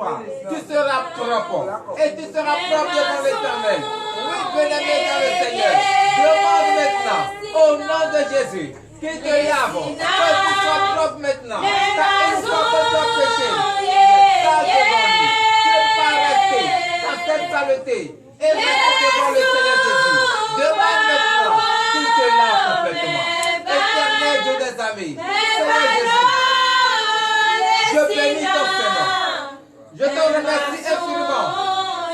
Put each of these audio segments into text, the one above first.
soir, tu seras propre. Et tu seras propre devant l'Éternel. Oui, bien-aimé dans le Seigneur. Demande maintenant, au nom de Jésus, qu'il te lave, que tu sois propre maintenant. Car une fois que tu as péché, ça devant lui. Tu ne peux pas rester dans cette saleté. Et maintenant devant le Seigneur Jésus. Demande maintenant qu'il te lave complètement. Éternel Dieu des amis, Seigneur Jésus, je bénis ton Seigneur. Je te remercie infiniment.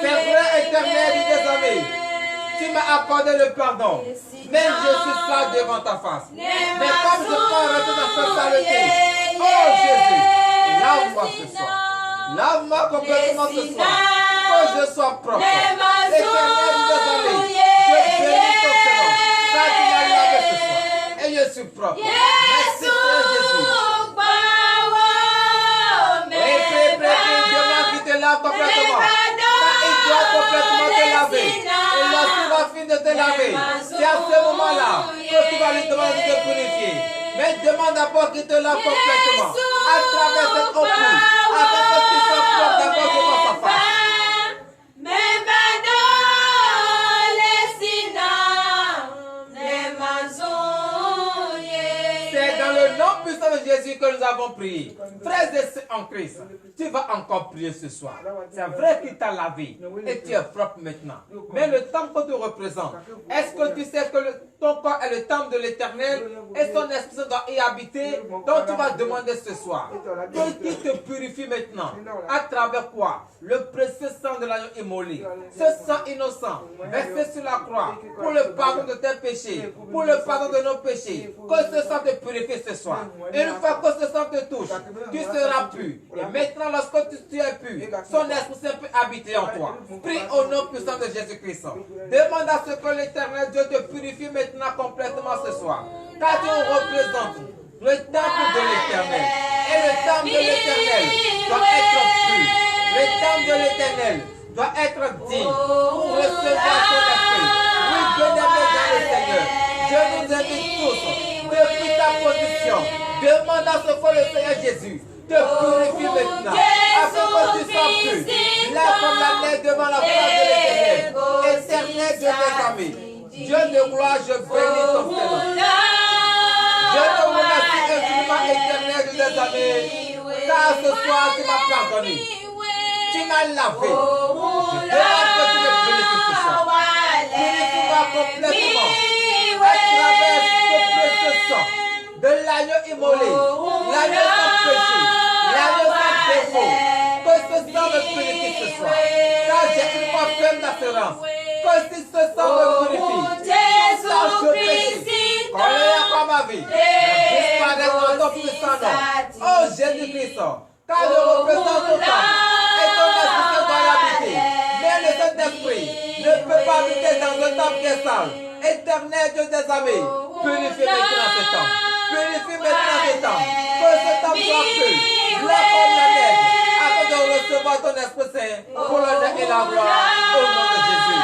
C'est vrai, éternel Dieu des amis. Tu m'as accordé le pardon. Même je suis sale devant ta face. Mais comme je peux rester dans cette saleté, oh Jésus, lave-moi ce soir. Lave-moi complètement ce soir. Que je sois propre. Éternel Dieu des amis, je bénis ton Seigneur. Car tu m'as lavé ce soir. Et je suis propre. Merci Seigneur Jésus. Demande qu'il te lave complètement. Il doit complètement te laver. Et lorsqu'il va finir de te laver, c'est à ce moment-là que tu vas lui demander de te purifier. Mais demande d'abord qu'il te lave complètement. À travers cette eau pure. Afin que tu sois propre d'abord devant sa face. C'est dans le nom puissant de Jésus que nous avons prié. Frères et sœurs en Christ, tu vas encore prier ce soir. C'est vrai qu'il t'a lavé et tu es propre maintenant. Mais le temple que tu représentes, est-ce que tu sais que ton corps est le temple de l'Éternel et son esprit doit y habiter? Donc tu vas demander ce soir qu'il te purifie maintenant. À travers quoi? Le précieux sang de l'agneau immolé. Ce sang innocent versé sur la croix pour le pardon de tes péchés, pour le pardon de nos péchés. Que ce sang te purifie ce soir. Et une fois que ce sang te touche, tu seras pur. Et maintenant, lorsque tu es pur, son esprit Saint peut habiter en toi. Prie au nom puissant de Jésus-Christ. Demande à ce que l'Éternel Dieu te purifie maintenant complètement ce soir. Car tu représentes le temple de l'Éternel. Et le temple de l'Éternel doit être pur. Le temple de l'Éternel doit être digne pour recevoir son esprit. Oui, bien-aimé dans le Seigneur, je nous invite tous, depuis ta position, demande à ce que le Seigneur Jésus te purifie maintenant, afin que tu sois pur, là comme la neige devant la face de l'Éternel. Éternel Dieu des amis, Dieu de gloire, je bénis ton Seigneur. Je te remercie infiniment, éternel Dieu des amis, car ce soir tu m'as pardonné. Tu m'as lavé. Je demande que tu me purifies ce soir. Purifie-moi complètement. À travers ce précieux sang de l'agneau immolé, l'agneau sans péché, l'agneau sans défaut. Que ce sang me purifie ce soir. Car j'ai une foi ferme d'assurance. Que si ce sang me purifie, ça je péché. Qu'on ait encore ma vie. Disparaître dans ton puissant nom. Oh Jésus-Christ. Car je représente ton temps. Et ton esprit doit l'habiter. Mais le Saint-Esprit ne peut pas habiter dans un temple qui est sale. Éternel Dieu des amis, purifie maintenant ce temple. Purifie maintenant ce temple. Que ce temple soit pur, blanc comme la neige, afin de recevoir ton Esprit Saint pour l'honneur et la gloire au nom de Jésus.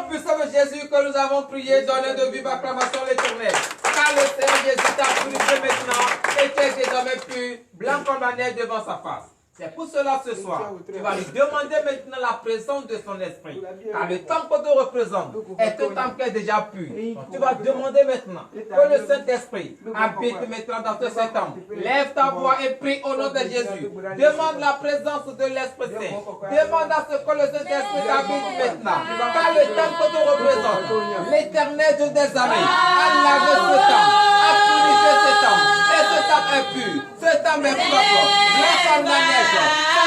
Puissant de Jésus que nous avons prié, donnez de vive acclamation à l'Éternel. Car le Seigneur Jésus t'a purifié maintenant et tu es désormais pur, blanc comme la neige devant sa face. C'est pour cela ce soir, tu vas lui demander maintenant la présence de son esprit. Car le temple que tu représentes est un temple qui est déjà pur. Donc tu vas demander maintenant que le Saint-Esprit habite maintenant dans ce temple. Lève ta voix et prie au nom de Jésus. Demande la présence de l'Esprit Saint. Demande à ce que le Saint-Esprit habite maintenant. Car le temple que tu représentes, l'Éternel Dieu des armées, a lavé ce temple, a purifié ce temple. Et ce temple est pur, ce temple est propre. Blanc comme la neige. Ça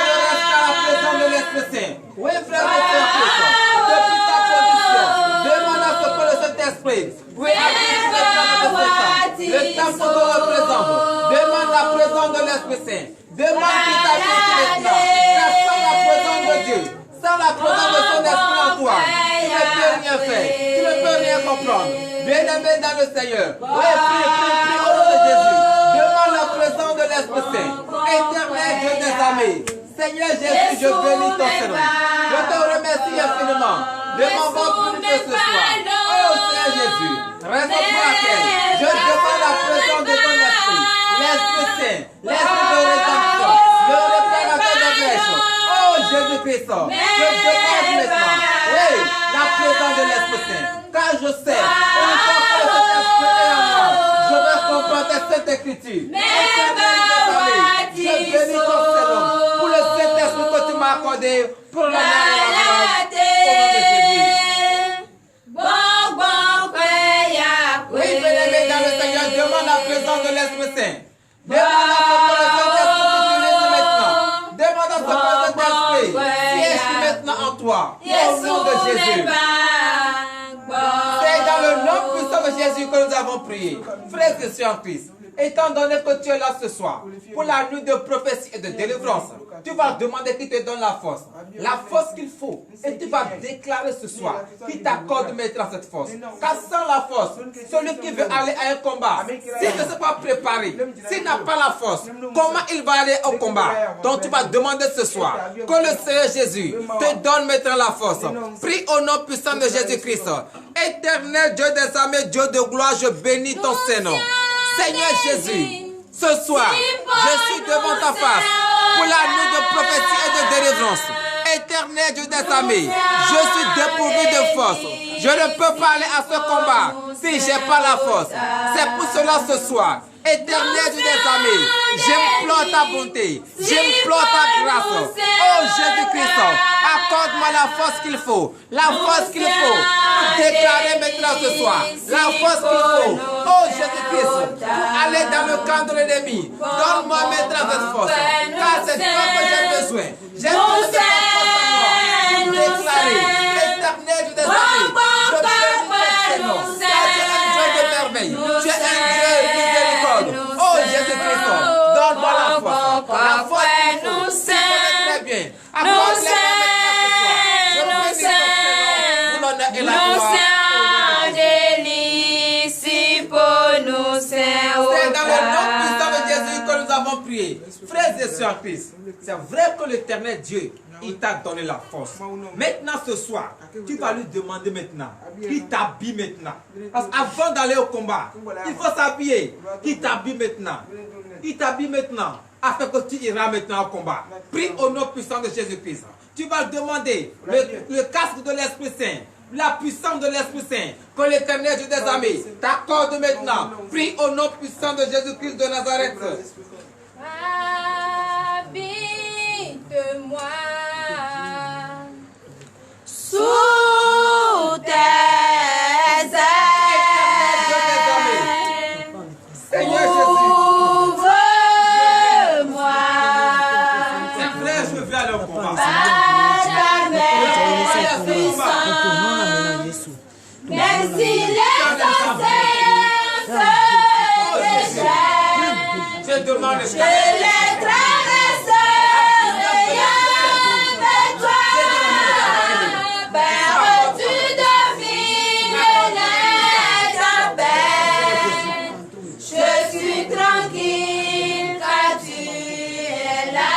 ne reste qu'à la présence de l'Esprit Saint. Oui, frère et sœur Christ, depuis ta position, demande à ce que le Saint-Esprit oui, habite le temple que tu représentes. Demande la présence de l'Esprit Saint. Demande qu'il t'habite maintenant. Car sans la présence de Dieu, sans la présence de son Esprit en toi, tu ne peux rien faire. Tu ne peux rien comprendre. Bien-aimé dans le Seigneur. Oui, prie au nom de Seigneur Jésus, je bénis ton Seigneur. Je te remercie infiniment de m'avoir puni ce soir. Oh Seigneur Jésus, raison pour laquelle je demande la présence de ton esprit, l'Esprit Saint, l'Esprit de rédemption, le réparateur de blessures. Oh Jésus-Christ, je demande maintenant, oui, la présence de l'Esprit Saint. Car je sais, une fois que cet esprit est en moi, je vais comprendre cette écriture. Je bénis ton Seigneur pour le Saint-Esprit que tu m'as accordé pour l'honneur et la gloire. Au nom de Jésus. Oui, bien-aimé dans le Seigneur, demande la présence de l'Esprit Saint. Demande à ce que le Saint-Esprit t'utilise maintenant. Demande à ce que le Saint-Esprit siège maintenant en toi. Au nom de Jésus. C'est dans le nom puissant de Jésus que nous avons prié. Frères et sœurs en Christ, étant donné que tu es là ce soir pour la nuit de prophétie et de délivrance, tu vas demander qu'il te donne la force qu'il faut. Et tu vas déclarer ce soir qu'il t'accorde maintenant cette force. Car sans la force, celui qui veut aller à un combat, s'il ne s'est pas préparé, s'il n'a pas la force, comment il va aller au combat? Donc tu vas demander ce soir que le Seigneur Jésus te donne maintenant la force. Prie au nom puissant de Jésus-Christ. Éternel Dieu des armées, Dieu de gloire, je bénis ton Seigneur. Seigneur Jésus, ce soir, je suis devant ta face pour la nuit de prophétie et de délivrance. Éternel Dieu des armées, je suis dépourvu de force. Je ne peux pas aller à ce combat si je n'ai pas la force. C'est pour cela ce soir, Éternel Dieu des armées, j'implore ta bonté, j'implore ta grâce. Oh Jésus-Christ, accorde-moi la force qu'il faut, la force qu'il faut pour déclarer maintenant ce soir, la force qu'il faut. Oh Jésus-Christ, pour aller dans le camp de l'ennemi, donne-moi maintenant cette force, car c'est toi que j'ai besoin. J'ai besoin de ta force en moi pour déclarer, Éternel Dieu des armées, je bénis ton Seigneur, car tu es un Dieu de merveille, tu es un Dieu miséricorde. Oh Jésus-Christ, donne-moi la force qu'il faut, tu connais très bien. Accorde-moi maintenant ce soir, je bénis ton Seigneur pour l'honneur et la gloire. C'est dans le nom puissant de Jésus que nous avons prié. Frères et sœurs en Christ, c'est vrai que l'Éternel Dieu, il t'a donné la force. Maintenant ce soir, tu vas lui demander maintenant qu'il t'habille maintenant. Parce qu'avant d'aller au combat, il faut s'habiller. Qu'il t'habille maintenant. Il t'habille maintenant afin que tu iras maintenant au combat. Prie au nom puissant de Jésus-Christ. Tu vas demander le casque de l'Esprit Saint, la puissance de l'Esprit Saint, que l'Éternel Dieu des armées t'accorde maintenant. Prie au nom puissant de Jésus-Christ de Nazareth. Habite-moi sous tes ailes. Seigneur Jésus, ouvre-moi. C'est vrai, je veux aller au combat. Même si les anciens se déchaînent, Je demande je les traverserai avec toi. Père, tu domines les tempêtes. Je suis tranquille car tu es là.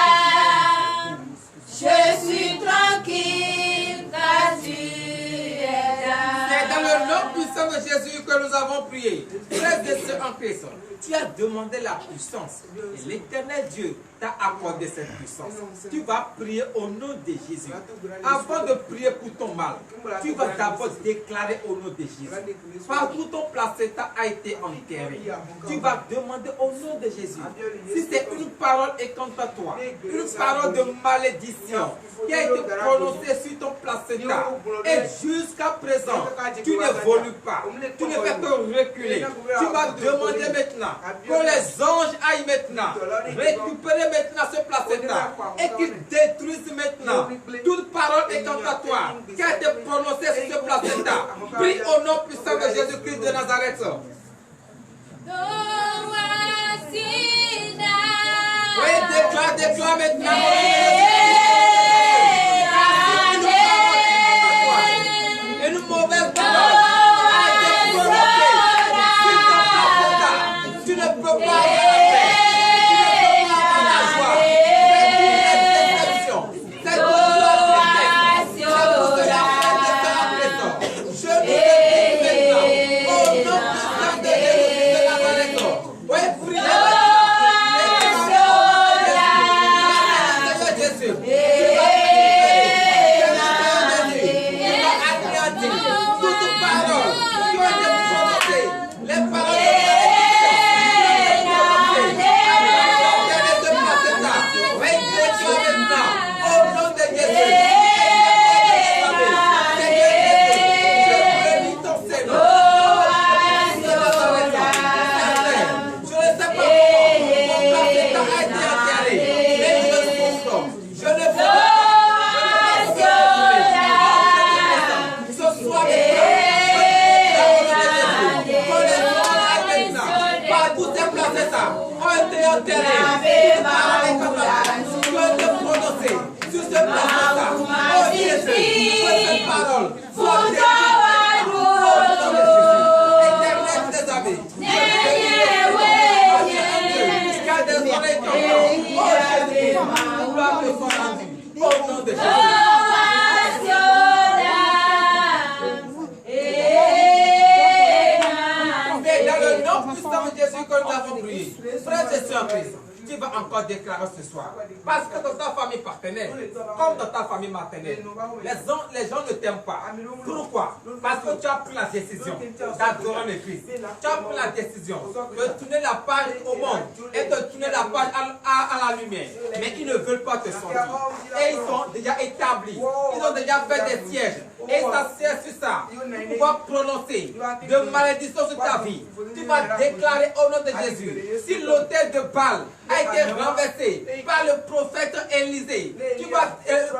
Je suis tranquille car tu es là. C'est dans le nom puissant de Jésus que nous avons prié. Frères et sœurs en Christ, tu as demandé la puissance. Et l'Éternel Dieu t'a accordé cette puissance. Tu vas prier au nom de Jésus. Avant de prier pour ton mal, tu vas d'abord déclarer au nom de Jésus. Partout ton placenta a été enterré, tu vas demander au nom de Jésus. Si c'est une parole écantatoire, une parole de malédiction qui a été prononcée sur ton placenta, et jusqu'à présent, tu n'évolues pas, tu ne fais que reculer. Tu vas demander maintenant que les anges aillent maintenant récupérer maintenant ce placenta et qu'ils détruisent maintenant toute parole écantatoire qui a été prononcée sur ce placenta. Prie au nom puissant de Jésus-Christ de Nazareth. Oui, déclare maintenant. Une mauvaise parole a été prononcée sur ton placenta. Tu ne peux pas avoir la paix. Tu ne peux pas avoir la joie. éternel, tu peux te prononcer sur ce plateau-là. Oh Jésus, que cette parole soit déclarée au nom de Jésus. Éternel des amis, car des oreilles t'entendent. Oh Jésus, gloire te soit rendue au nom de Jésus. C'est dans le nom puissant de Jésus que nous avons prié. Frère et sœurs en Christ, tu vas encore déclarer ce soir. Parce que dans ta famille paternelle, comme dans ta famille maternelle, les gens ne t'aiment pas. Pourquoi? Parce que tu as pris la décision d'adorer le Christ. Tu as pris la décision de tourner la page au monde et de tourner la page à la lumière. Mais ils ne veulent pas te sentir. Et ils sont déjà établis. Ils ont déjà fait des sièges. Et ça sert sur ça. Tu vas prononcer de malédiction sur ta vie. Tu vas déclarer au nom de Jésus. Si l'autel de Baal a été renversé par le prophète Élisée,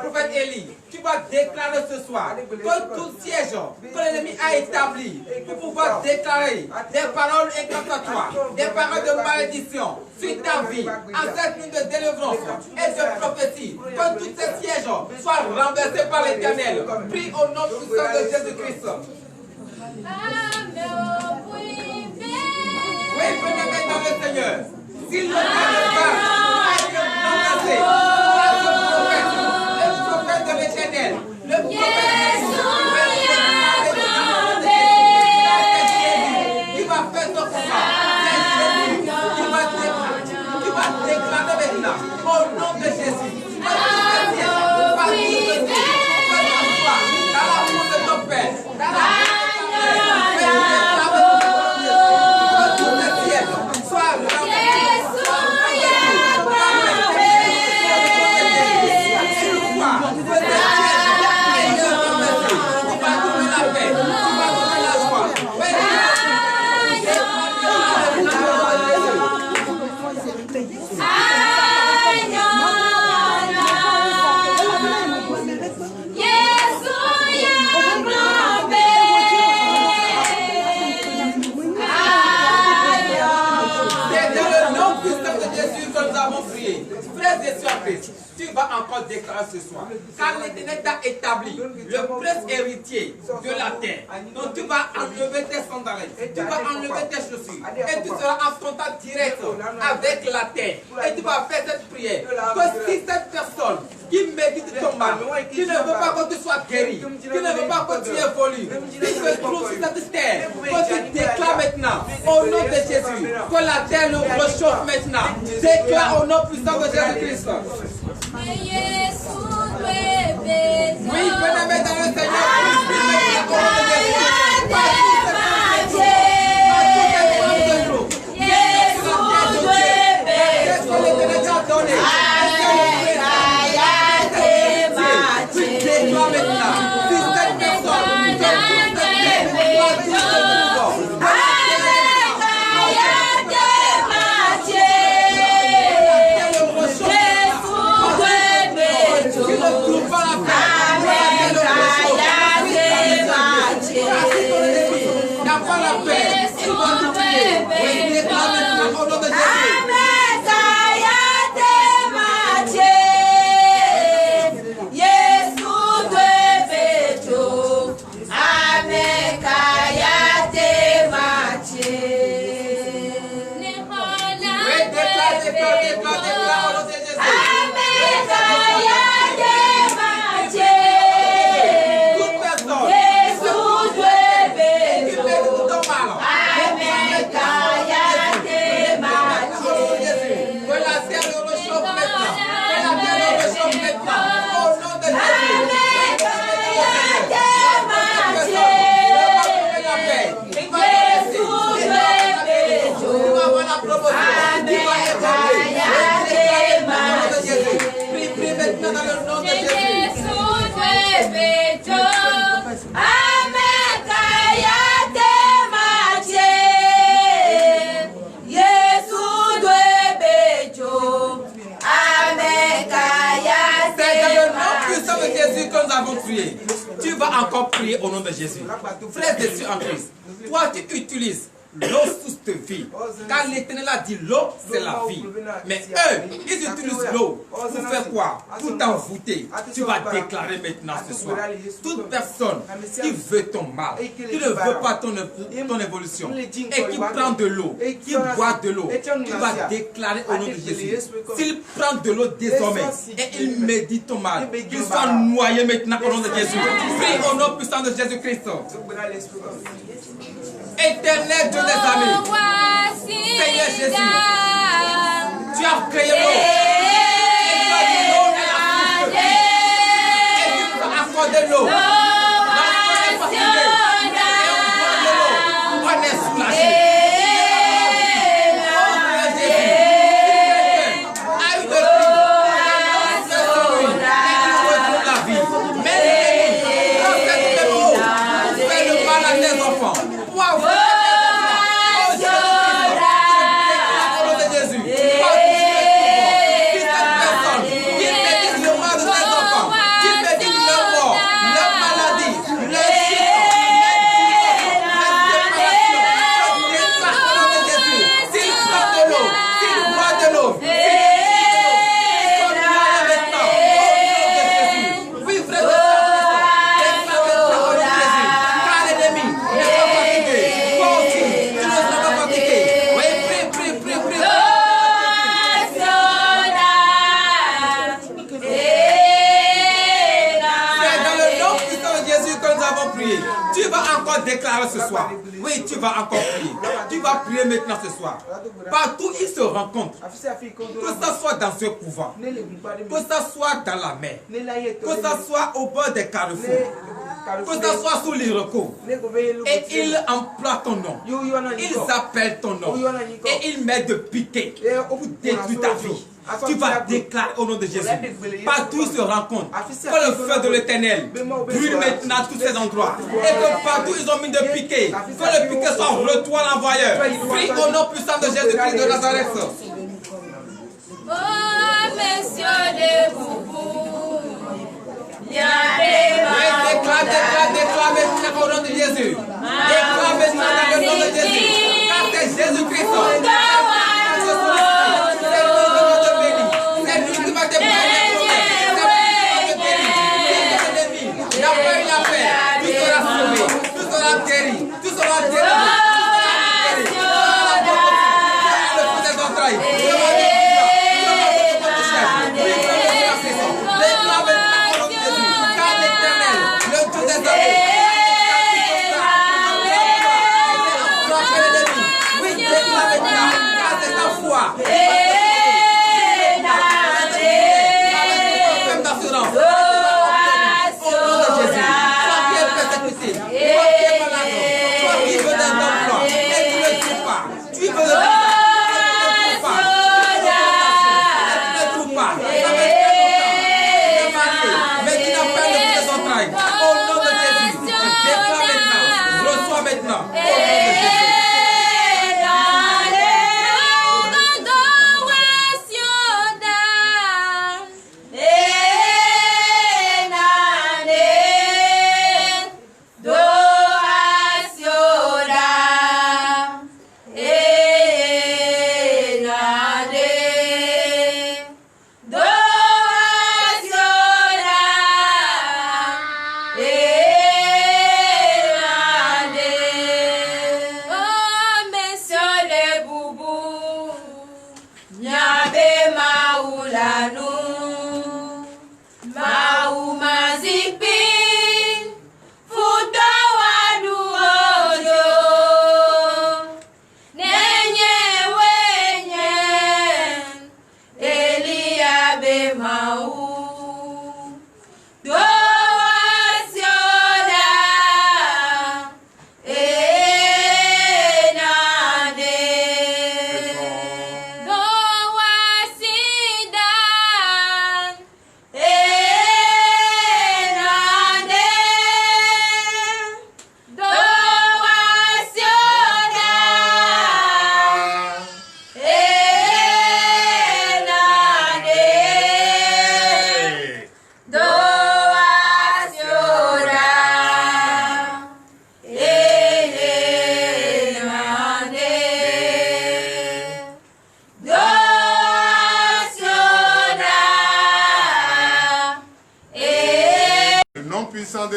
prophète Élie, tu vas déclarer ce soir que tout siège que l'ennemi a établi pour pouvoir déclarer des paroles incantatoires, des paroles de malédiction sur ta vie, en cette nuit de délivrance et de prophétie, que tous ces sièges soient renversés par l'Éternel. Prie au nom puissant de Jésus-Christ. Oui, venez dans le Seigneur. S'il ne parle pas, a été renversé le prophète de l'Éternel, le prophète qui va faire ton combat. Tu vas déclarer maintenant au nom de Jésus. Tu vas encore déclarer ce soir, car l'Éternel t'a établi le prince héritier de la terre. Donc tu vas enlever tes sandales, tu vas enlever tes chaussures, et tu seras en contact direct avec la terre. Et tu vas faire cette prière, que si cette personne qui médite ton mal, qui ne veut pas que tu sois guéri, qui ne veut pas que tu évolues, qui se trouve sur cette terre, que tu déclares maintenant, au nom de Jésus, que la terre le réchauffe maintenant. Déclare au nom puissant de Jésus-Christ. Oui, venez mettre dans le Seigneur. Tu vas encore prier au nom de Jésus. Frères et sœurs en Christ, toi tu utilises l'eau source de vie. Car l'Éternel a dit l'eau, c'est la vie. Mais eux, ils utilisent l'eau pour faire quoi? Pour t'envoûter. Tu vas déclarer maintenant ce soir. Toute personne qui veut ton mal, qui ne veut pas ton évolution, et qui prend de l'eau, qui boit de l'eau, tu vas déclarer au nom de Jésus. S'il prend de l'eau désormais et il médite ton mal, qu'il soit noyé maintenant au nom de Jésus. Prie au nom puissant de Jésus-Christ. Éternel Dieu des armées, Seigneur Jésus, tu as créé l'eau. Et tu as dit l'eau est la source de vie. Et tu nous as accordé l'eau. Lorsqu'on est fatigué et on boit de l'eau, on est soulagé. Tu vas encore déclarer ce soir. Oui, tu vas encore prier. Tu vas prier maintenant ce soir. Partout ils se rencontrent. Que ce soit dans ce couvent, que ce soit dans la mer, que ce soit au bord des carrefours, que ce soit sous les recours. Et ils emploient ton nom. Ils appellent ton nom. Et ils mettent de piquer pour détruire ta vie. Tu vas déclarer au nom de Jésus. Partout ils se rencontrent. Que le feu de l'Éternel brûle maintenant tous ces endroits. Et que partout ils ont mis de piquet. Que le piquet soit retourné l'envoyeur. Prie au nom puissant de Jésus-Christ de Nazareth. Oh, messieurs des boubous, déclare maintenant au nom de Jésus. Déclare maintenant dans le nom de Jésus. Car c'est Jésus-Christ. C'est lui qui va te bénir. Tu seras sauvé, tu seras guéri, tu seras guéri.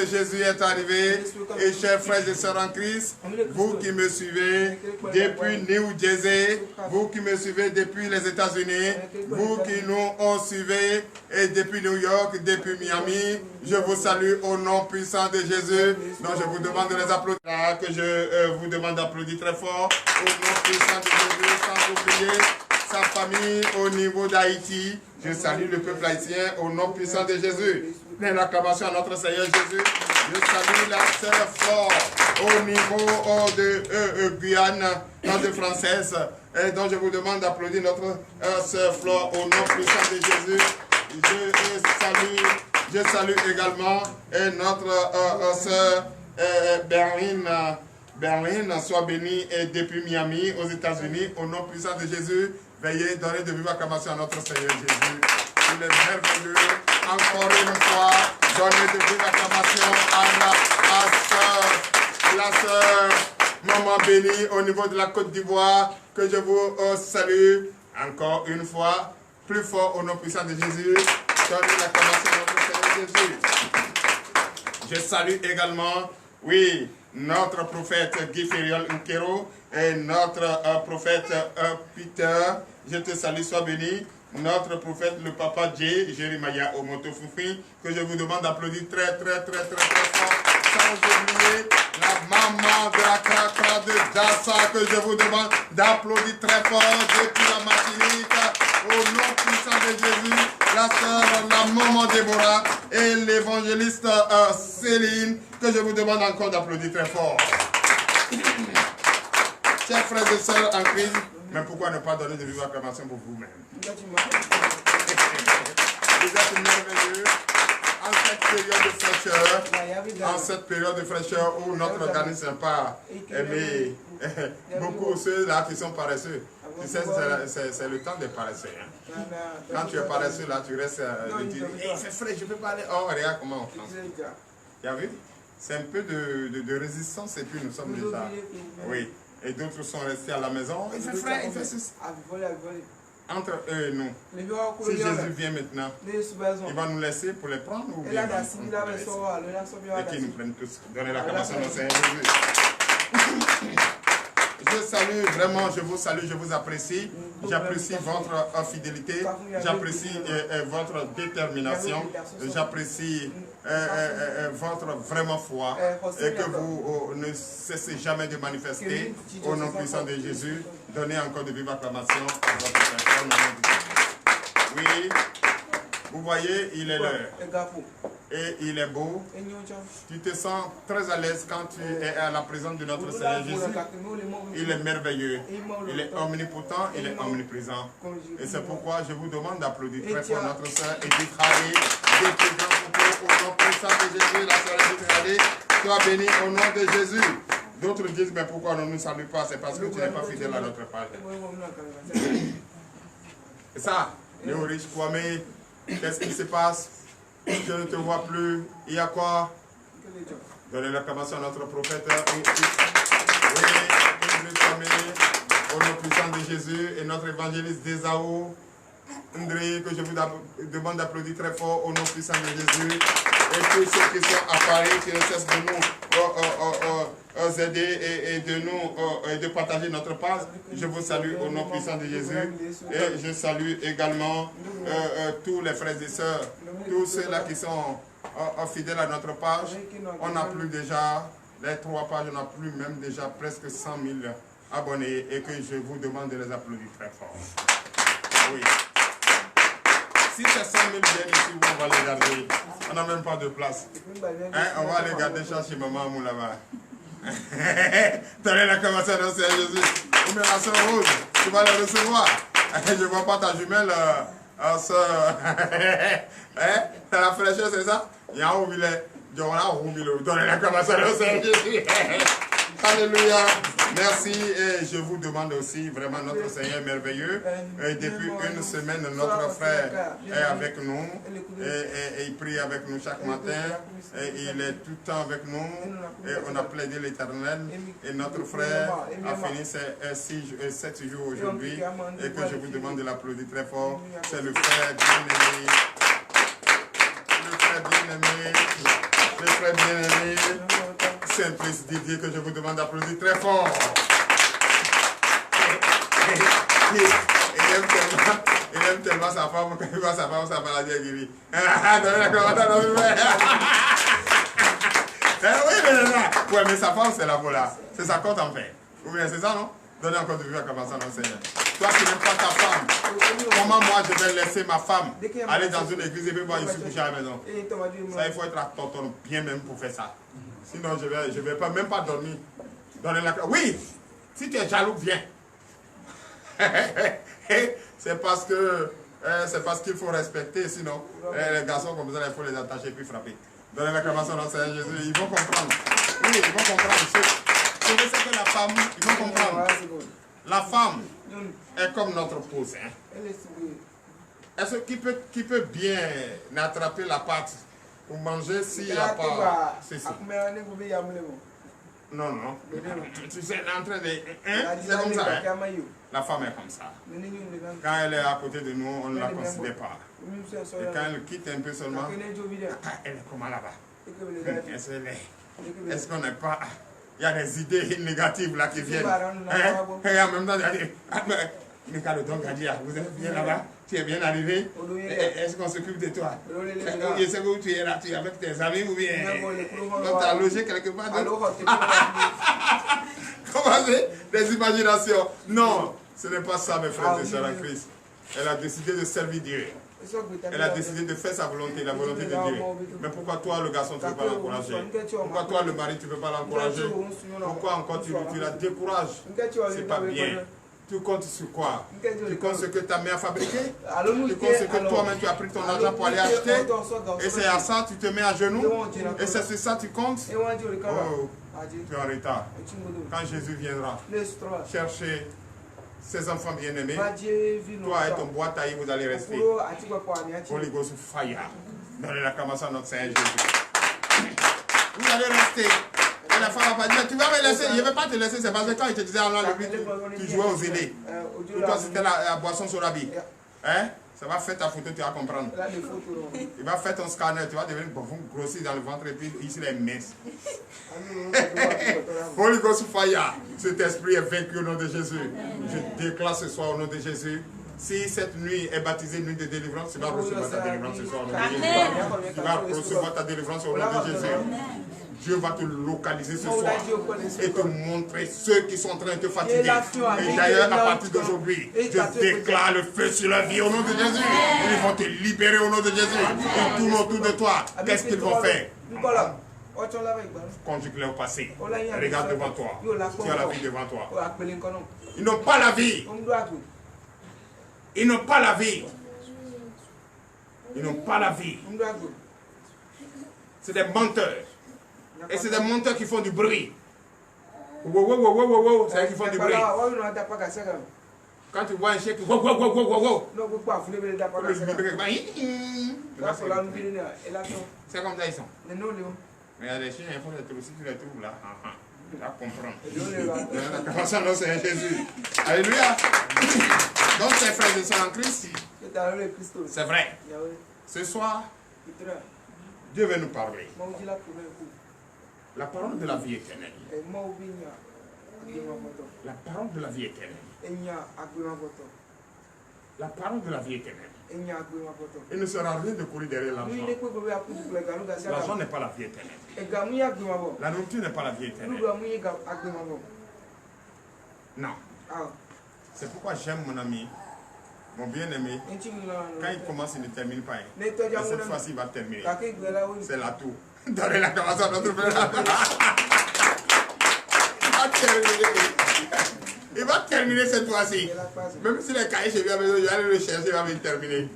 que Jésus est arrivé. Et chers frères et sœurs en Christ, vous qui me suivez depuis New Jersey, vous qui me suivez depuis les États-Unis, vous qui nous suivez et depuis New York, depuis Miami, je vous salue au nom puissant de Jésus. Donc je vous demande de les applaudir, que je vous demande d'applaudir très fort au nom puissant de Jésus, sans oublier sa famille au niveau d'Haïti. Je salue le peuple haïtien au nom puissant de Jésus. Pleine acclamation à notre Seigneur Jésus. Je salue la sœur Flore au niveau de Guyane, de française. Et donc je vous demande d'applaudir notre sœur Flore au nom puissant de Jésus. Je salue également notre sœur Berlin, soit bénie depuis Miami aux États-Unis au nom puissant de Jésus. Veuillez donner de vive acclamation à notre Seigneur Jésus. Il est merveilleux. Encore une fois, donner de vive acclamation à la sœur Maman Bénie au niveau de la Côte d'Ivoire, que je vous salue encore une fois, plus fort au nom puissant de Jésus. Donnez l'acclamation à notre Seigneur Jésus. Je salue également, oui, notre prophète Guy Feriol Nkero et notre prophète Peter. Je te salue, sois béni. Notre prophète, le papa J. Jérémia Omoto Foufi, que je vous demande d'applaudir très fort. Sans oublier la maman de la Cracra de Dassa, que je vous demande d'applaudir très fort depuis la Martinique. Au nom puissant de Jésus, la sœur, la maman Déborah et l'évangéliste Céline, que je vous demande encore d'applaudir très fort. Chers frères et sœurs en Christ, mais pourquoi ne pas donner de vive acclamation pour vous-même? Vous êtes merveilleux en cette période de fraîcheur, où notre organisme n'est pas aimé. Beaucoup ceux-là qui sont paresseux. Tu sais, c'est le temps de paresseux. Hein. Quand tu es paresseux, là, tu restes. Tu dis, hey, c'est frais, je ne peux pas aller. Oh, regarde comment on pense. Tu as vu? C'est un peu de résistance et puis nous sommes déjà. Oui. Et d'autres sont restés à la maison. Il fait frais, il fait ceci. Entre eux et nous. Si Jésus vient maintenant, il va nous laisser pour les prendre ou bien et qu'ils nous prennent tous. Donnez l'acclamation au Seigneur Jésus. Je salue vraiment, je vous salue, je vous apprécie. J'apprécie votre fidélité, j'apprécie votre détermination, j'apprécie votre vraiment foi et que vous ne cessez jamais de manifester au nom puissant de Jésus. Donnez encore de vive acclamation à votre personne. Oui, vous voyez, il est l'heure. Et il est beau. Tu te sens très à l'aise quand tu es à la présence de notre Seigneur Jésus. Il est merveilleux. Il est omnipotent, il est omniprésent. Et c'est pourquoi je vous demande d'applaudir très fort notre sœur Edith Rallé. Au nom puissant de Jésus, la sœur Edith Rallé, sois bénie au nom de Jésus. D'autres disent, mais pourquoi on ne nous salue pas? C'est parce que tu n'es pas fidèle à notre page. Et ça, Léo Rich Kwame, qu'est-ce qui se passe? Je ne te vois plus. Il y a quoi? Donnez l'acclamation à notre prophète. Oui, au nom puissant de Jésus et notre évangéliste d'Ésaü, André, que je vous demande d'applaudir très fort au nom puissant de Jésus. Et tous ceux qui sont à Paris, qui ne cessent de nous aider et de nous de partager notre page. Je vous salue au nom puissant de Jésus. Et je salue également tous les frères et sœurs, tous ceux-là qui sont fidèles à notre page. On n'a plus déjà, les 3 pages, on a plus même déjà presque 100 000 abonnés et que je vous demande de les applaudir très fort. Oui. Si c'est 100 000 viennent ici, on va les garder. On n'a même pas de place. Hein? On va les garder chez maman Mou là-bas. Donnez la commensation au Seigneur Jésus. Ou bien la soeur Rose, tu vas les recevoir. Je ne vois pas ta jumelle, soeur. Hein? T'as la fraîcheur, c'est ça? Il y a un ouvrier. Donnez la commensation au Seigneur Jésus. Alléluia. Merci et je vous demande aussi vraiment notre Seigneur merveilleux. Et depuis une semaine, notre frère est avec nous et il prie avec nous chaque matin. Et il est tout le temps avec nous et on a plaidé l'Éternel. Et notre frère a fini ses 7 jours aujourd'hui et que je vous demande de l'applaudir très fort. C'est le frère bien-aimé. Le frère bien-aimé. Les frères bien-aimés, Saint-Christ Didier, que je vous demande d'applaudir très fort. Il aime tellement sa femme, quand il voit sa femme, sa maladie est guérie. Oui, mais sa femme, c'est la voilà. C'est sa compte en fait. Ou bien c'est ça, non? Donnez encore du vivre à commencer dans le Seigneur. Toi qui n'aimes pas ta femme, comment moi je vais laisser ma femme aller dans une église et puis moi je suis couché à la maison? Ça, il faut être à tonton bien même pour faire ça. Sinon, je vais pas, même pas dormir. Oui, si tu es jaloux, viens. C'est parce qu'il faut respecter, sinon les garçons comme ça, il faut les attacher puis frapper. Donnez l'acclamation dans le Seigneur Jésus, ils vont comprendre. Oui, ils vont comprendre. C'est que la femme, ils vont comprendre. La femme est comme notre épouse. Est-ce qu'il peut bien attraper la pâte pour manger s'il n'y a pas ceci? Non, non. Tu sais, elle est en train de... c'est comme ça. La femme est comme ça. Quand elle est à côté de nous, on ne la considère pas. Et quand elle quitte un peu seulement, elle est comment là-bas? Est-ce qu'on n'est pas... Il y a des idées négatives là qui viennent. Et en même temps, il y a des... Mais quand le don a dit, vous êtes bien là-bas, tu es bien arrivé, est-ce qu'on s'occupe de toi? Je sais où tu es là, tu es avec tes amis ou bien tu as logé quelque part. Comment c'est? Des imaginations. Non, ce n'est pas ça, mes frères et sœurs en Christ. Elle a décidé de servir Dieu. Elle a décidé de faire sa volonté, la volonté de Dieu. Mais pourquoi toi, le garçon, tu ne veux pas l'encourager? Pourquoi toi, le mari, tu ne veux pas l'encourager? Pourquoi encore tu la décourages? C'est pas bien. Tu comptes sur quoi? Tu comptes ce que ta mère a fabriqué? Tu comptes ce que toi-même tu as pris ton argent pour aller acheter? Et c'est à ça tu te mets à genoux? Et c'est sur ça tu comptes? Oh, tu es en retard. Quand Jésus viendra chercher ses enfants bien-aimés, toi et ton bois taillé, vous allez rester. Holy Ghost fire. Donnez la commence à notre Seigneur Jésus. Vous allez rester. Et la femme va dire, tu vas me laisser, je ne vais pas te laisser, c'est parce que quand il te disait en langue, tu jouais aux ailés. Pour toi, c'était la boisson sur l'habit. Hein? Ça va faire ta photo, tu vas comprendre. Il va faire ton scanner, tu vas devenir grossir dans le ventre et puis ici les minces. Holy Ghost fire. Cet esprit est vaincu au nom de Jésus. Je déclare ce soir au nom de Jésus. Si cette nuit est baptisée nuit de délivrance, tu vas recevoir ta délivrance ce soir au nom de Jésus. Tu vas recevoir ta délivrance au nom de Jésus. Dieu va te localiser ce soir et te montrer ceux qui sont en train de te fatiguer. Et d'ailleurs, à partir d'aujourd'hui, je déclare le feu sur la vie au nom de Jésus. Ils vont te libérer au nom de Jésus. Ils tournent autour de toi. Qu'est-ce qu'ils vont faire? Conjugue-les au passé. Regarde devant toi. Tu as la vie devant toi. Ils n'ont pas la vie. Ils n'ont pas la vie. Ils n'ont pas la vie. C'est des menteurs. Et c'est des menteurs qui font du bruit. Wow, c'est eux qui font du bruit. Quand tu vois un chèque, wow. C'est comme ça ils sont. Mais il y a des chiens, il faut les trouver. Si tu les trouves là, tu vas comprendre. Commençons dans Seigneur Jésus. Alléluia. Donc, ces frères et sœurs en Christ, c'est vrai. Ce soir, Dieu veut nous parler. La parole de la vie éternelle. La parole de la vie éternelle. La parole de la vie éternelle. Il ne sera rien de courir derrière l'argent. L'argent n'est pas la vie éternelle. La nourriture n'est pas la vie éternelle. Non. C'est pourquoi j'aime mon ami, mon bien-aimé. Quand il commence, il ne termine pas. Et cette fois-ci, il va terminer. C'est la tour. Donnez la commence à notre frère. Il va terminer cette fois-ci. Même s'il est cahier chez lui, je vais aller le chercher, il va venir terminer.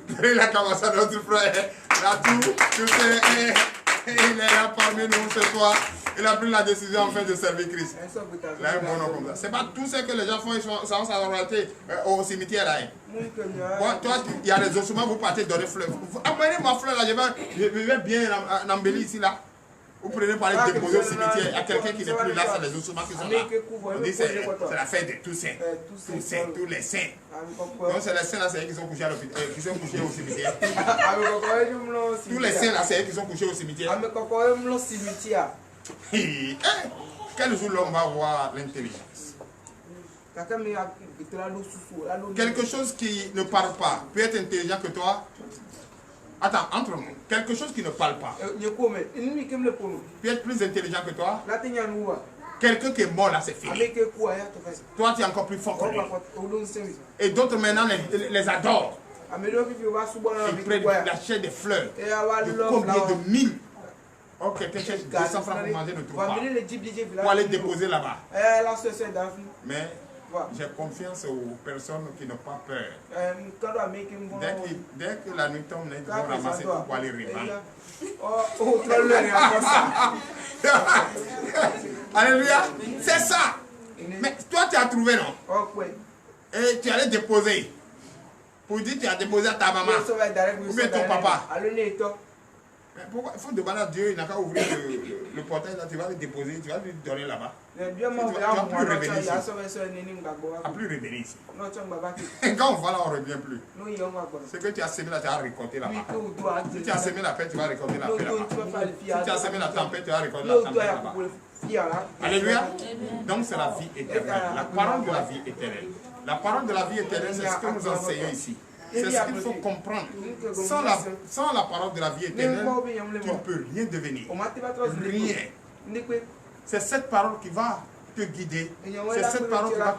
Donnez la commence à notre frère. La tour, il est là parmi nous ce soir. Il a pris la décision en fait de servir Christ. Là, un bon nom comme ça. C'est pas tout ce que les gens font, ils sont sans réalité au cimetière là. Toi, il y a des ossements, vous partez donner fleurs. Amenez ma fleur là, je vais bien l'embellir ici là. Vous prenez pour aller déposer au cimetière, il y a quelqu'un qui n'est plus là, c'est les ossements qui sont là. On dit c'est la fête des tous saints. Tous saints, tous les saints. Donc c'est les saints là, c'est eux qui sont couchés à l'hôpital, qui sont couchés au cimetière. Tous les saints là, c'est eux qui sont couchés au cimetière. Quel jour l'homme va voir l'intelligence? Quelque chose qui ne parle pas peut être intelligent que toi. Attends, entre nous, quelque chose qui ne parle pas peut être plus intelligent que toi. Quelqu'un qui est mort là, c'est fini. Toi, tu es encore plus fort que lui. Et d'autres maintenant les adorent. Ils prennent la chair des fleurs. De combien de mille? Oh, quelqu'un cherche 200 francs pour manger, ne trouve pas. Pour aller déposer là-bas. Mais j'ai confiance aux personnes qui n'ont pas peur. Dès que la nuit tombe, ils vont ramasser tout pour aller revendre. Alléluia. C'est ça. Mais toi, tu as trouvé, non? Et tu allais déposer. Pour dire que tu as déposé à ta maman. Ou bien ton papa. Mais pourquoi? Il faut demander à Dieu, il n'a qu'à ouvrir le portail, là, tu vas le déposer, tu vas lui donner là-bas. Tu vas plus revenir ici. Tu vas plus revenir ici. Quand on va là, on ne revient plus. Ce que tu as semé là, tu as récolté là-bas. Si tu as semé la paix, tu vas récolter la paix là-bas. Si tu as semé la tempête, tu vas récolter la tempête là-bas. Alléluia. Donc c'est la vie éternelle. La parole de la vie éternelle. La parole de la vie éternelle, c'est ce que nous enseignons ici. C'est ce qu'il faut comprendre. Sans la parole de la vie éternelle, tu ne peux rien devenir. Rien. C'est cette parole qui va te guider. C'est cette parole qui va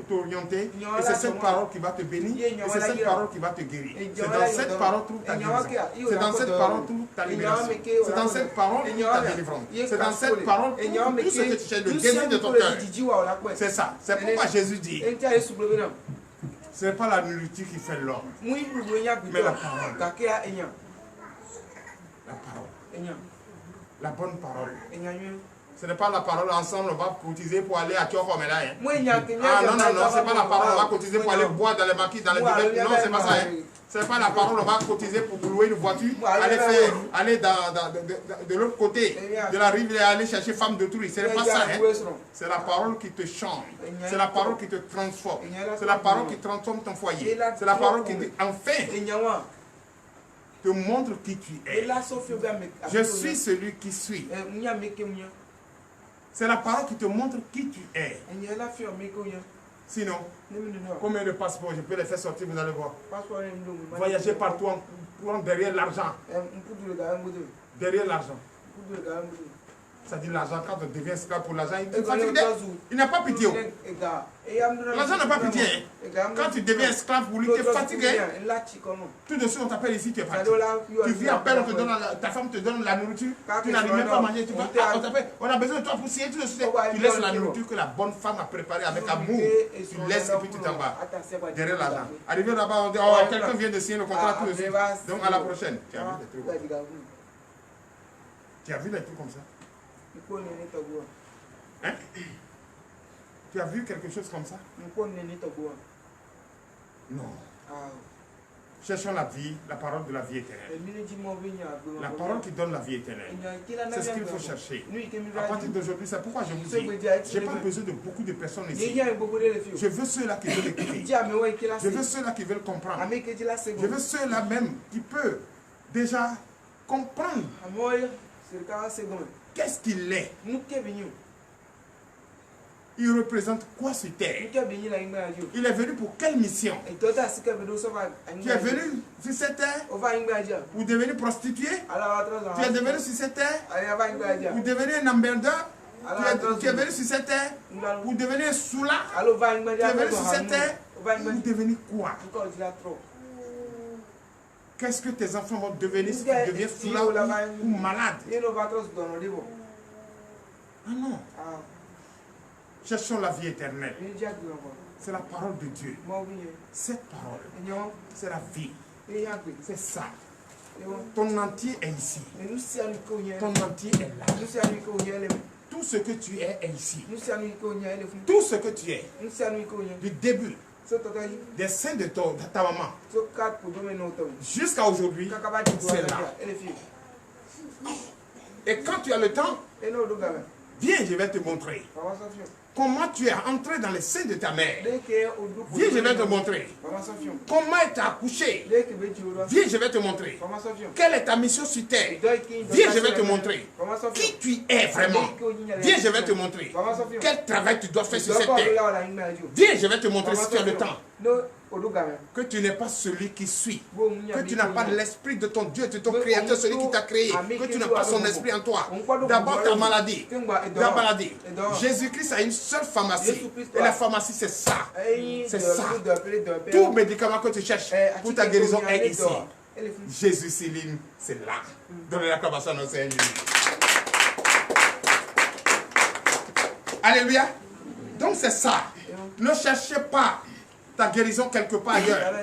t'orienter. Et c'est cette parole qui va te bénir. Et c'est cette parole qui va te guérir. C'est dans cette parole trouve ta guérison. C'est dans cette parole trouve ta libération. C'est dans cette parole trouve ta délivrance. C'est dans cette parole trouve tout ce que tu cherches, le désir de ton cœur. C'est ça. C'est pourquoi Jésus dit, ce n'est pas la nourriture qui fait l'homme, mais la parole. La parole. La bonne parole. Ce n'est pas la parole ensemble, on va cotiser pour aller à Tiokomela. Ah non, ce n'est pas la parole, on va cotiser pour aller boire dans les maquis, dans les bibliothèques. Non, c'est pas ça. Ce n'est pas la parole, on va cotiser pour louer une voiture, aller de l'autre côté de la rive et aller chercher femme d'autrui. Ce n'est pas ça. C'est la parole qui te change. C'est la parole qui te transforme. C'est la parole qui transforme ton foyer. C'est la parole qui dit enfin te montre qui tu es. Je suis celui qui suis. C'est la parole qui te montre qui tu es. Sinon, combien de passeports je peux les faire sortir, vous allez voir. Voyager partout en courant derrière l'argent. Derrière l'argent. Ça dit l'argent, quand on devient esclave pour l'argent, il n'a pas pitié. L'argent n'a pas pitié. Quand tu deviens esclave pour lui, tu es fatigué. Tout de suite, on t'appelle ici, tu es fatigué. Tu vis à peine, ta femme te donne la nourriture, tu n'arrives même pas à manger. On a besoin de toi pour signer, tout de suite. Tu laisses la nourriture que la bonne femme a préparée avec amour. Tu laisses et puis tu t'en vas. Derrière l'argent. Arrivé là-bas, on dit, oh, quelqu'un vient de signer le contrat tout de suite. Donc à la prochaine. Tu as vu des trucs comme ça? Tu as vu des trucs comme ça? Hein? Tu as vu quelque chose comme ça? Non. Cherchons la vie, la parole de la vie éternelle. La parole qui donne la vie éternelle. C'est ce qu'il faut chercher. À partir d'aujourd'hui, c'est pourquoi je vous dis, je n'ai pas besoin de beaucoup de personnes ici. Je veux ceux-là qui veulent écouter. Je veux ceux-là qui veulent comprendre. Je veux ceux-là même qui peuvent déjà comprendre qu'est-ce qu'il est. Il représente quoi sur terre? Il est venu pour quelle mission? Tu es venu sur cette terre pour devenir prostituée? Tu es venu sur cette terre pour devenir un emmerdeur? Tu es venu sur cette terre pour devenir un soula? Tu es venu sur cette terre pour devenir quoi? Qu'est-ce que tes enfants vont devenir si tu deviens soula ou malade? Ah non. Cherchons la vie éternelle. C'est la parole de Dieu. Cette parole, c'est la vie. C'est ça. Ton entier est ici. Ton entier est là. Tout ce que tu es ici. Tout ce que tu es. Du début des seins de ta maman jusqu'à aujourd'hui, c'est là. Et quand tu as le temps, viens, je vais te montrer comment tu es entré dans les seins de ta mère. Viens, je vais te montrer comment elle t'a accouché. Viens, je vais te montrer quelle est ta mission sur terre. Viens, je vais te montrer qui tu es vraiment. Viens, je vais te montrer quel travail tu dois faire sur cette terre. Viens, je vais te montrer si tu as le temps. Que tu n'es pas celui qui suit, que tu n'as pas l'esprit de ton Dieu, de ton Créateur, celui qui t'a créé, que tu n'as pas son esprit en toi. D'abord ta maladie, la maladie. Jésus-Christ a une seule pharmacie, et la pharmacie c'est ça, c'est ça. Tout médicament que tu cherches pour ta guérison est ici. Jésus Céline, c'est là. Donnez l'acclamation à notre Seigneur Jésus. Alléluia. Donc c'est ça. Ne cherchez pas ta guérison quelque part ailleurs.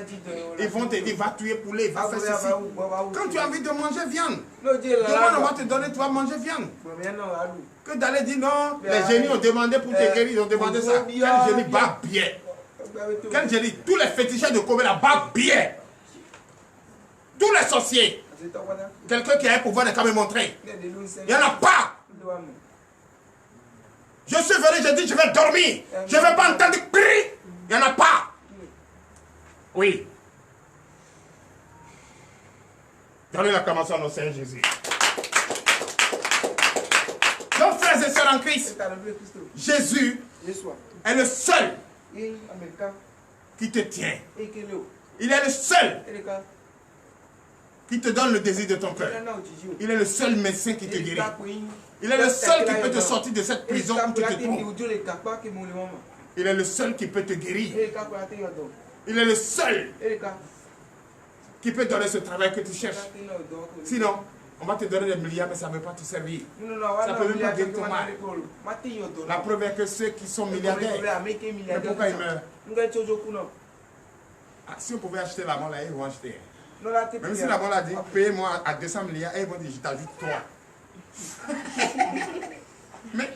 Ils vont te dire, va tuer poulet, va faire ceci. Quand tu as envie de manger viande, demande, on va te donner, tu vas manger viande. Que d'aller dire non, les génies ont demandé pour te guérir, ils ont demandé ça. Quel génie bat bien? Quel génie? Tous les féticheurs de Kobe là battent bien. Tous les sorciers. Quelqu'un qui a un pouvoir n'a qu'à me montrer. Il n'y en a pas. Je suis venu, j'ai dit, je vais dormir. Je ne vais pas entendre prier. Il n'y en a pas. Oui. Donnez l'acclamation à notre Seigneur Jésus. Donc, frères et sœurs en Christ, Jésus est le seul qui te tient. Il est le seul qui te donne le désir de ton cœur. Il est le seul médecin qui te guérit. Il est le seul qui peut te sortir de cette prison où tu te trouves. Il est le seul qui peut te guérir. Il est le seul qui peut donner ce travail que tu cherches. Sinon, on va te donner des milliards, mais ça ne veut pas te servir. Ça ne peut même pas guérir ton mal. La preuve est que ceux qui sont milliardaires, mais pourquoi ils meurent? Ah, si on pouvait acheter la mort là, ils vont acheter. Même si la mort a dit, payez-moi à 200 milliards, ils vont dire, je t'ajoute toi. Mais,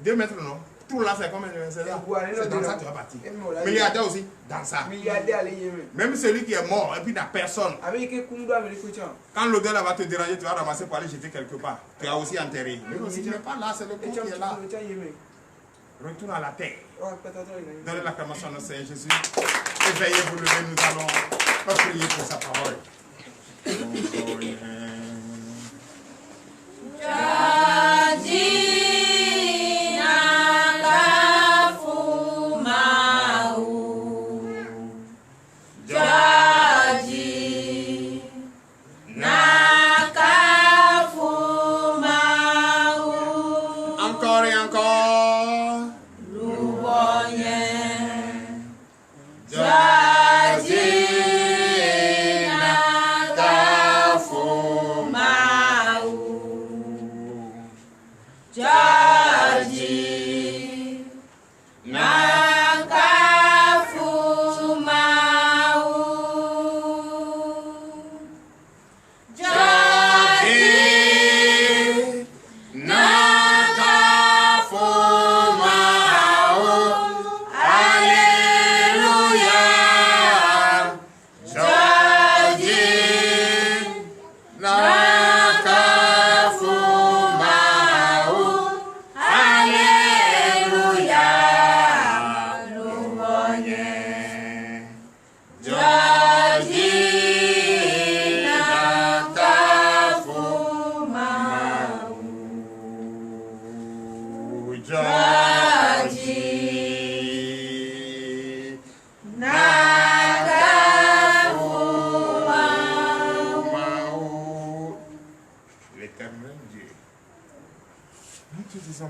2 mètres non. Tout là, c'est combien? C'est dans ça que tu vas partir. Milliardaire aussi, dans ça. Même celui qui est mort et puis n'a personne. Quand l'odeur là va te déranger, tu vas ramasser pour aller jeter quelque part. Tu as aussi enterré. Mais si tu n'es pas là, c'est le coup qui est là. Retourne à la terre. Donnez l'acclamation à notre Seigneur Jésus. Éveillez, vous levez, nous allons prier pour sa parole. Encore et encore.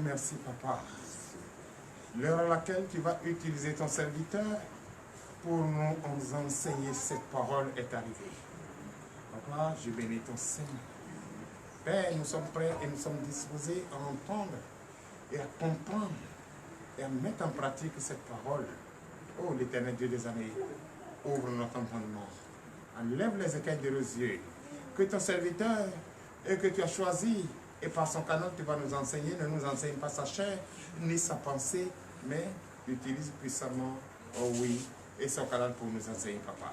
Merci, Papa. L'heure à laquelle tu vas utiliser ton serviteur pour nous enseigner cette parole est arrivée. Papa, je bénis ton Seigneur. Père, nous sommes prêts et nous sommes disposés à entendre et à comprendre et à mettre en pratique cette parole. Oh, l'Éternel Dieu des armées, ouvre notre entendement. Enlève les écailles de nos yeux. Que ton serviteur et que tu as choisi et par son canal, tu vas nous enseigner, ne nous enseigne pas sa chair, ni sa pensée, mais utilise puissamment, oh oui, et son canal pour nous enseigner, Papa.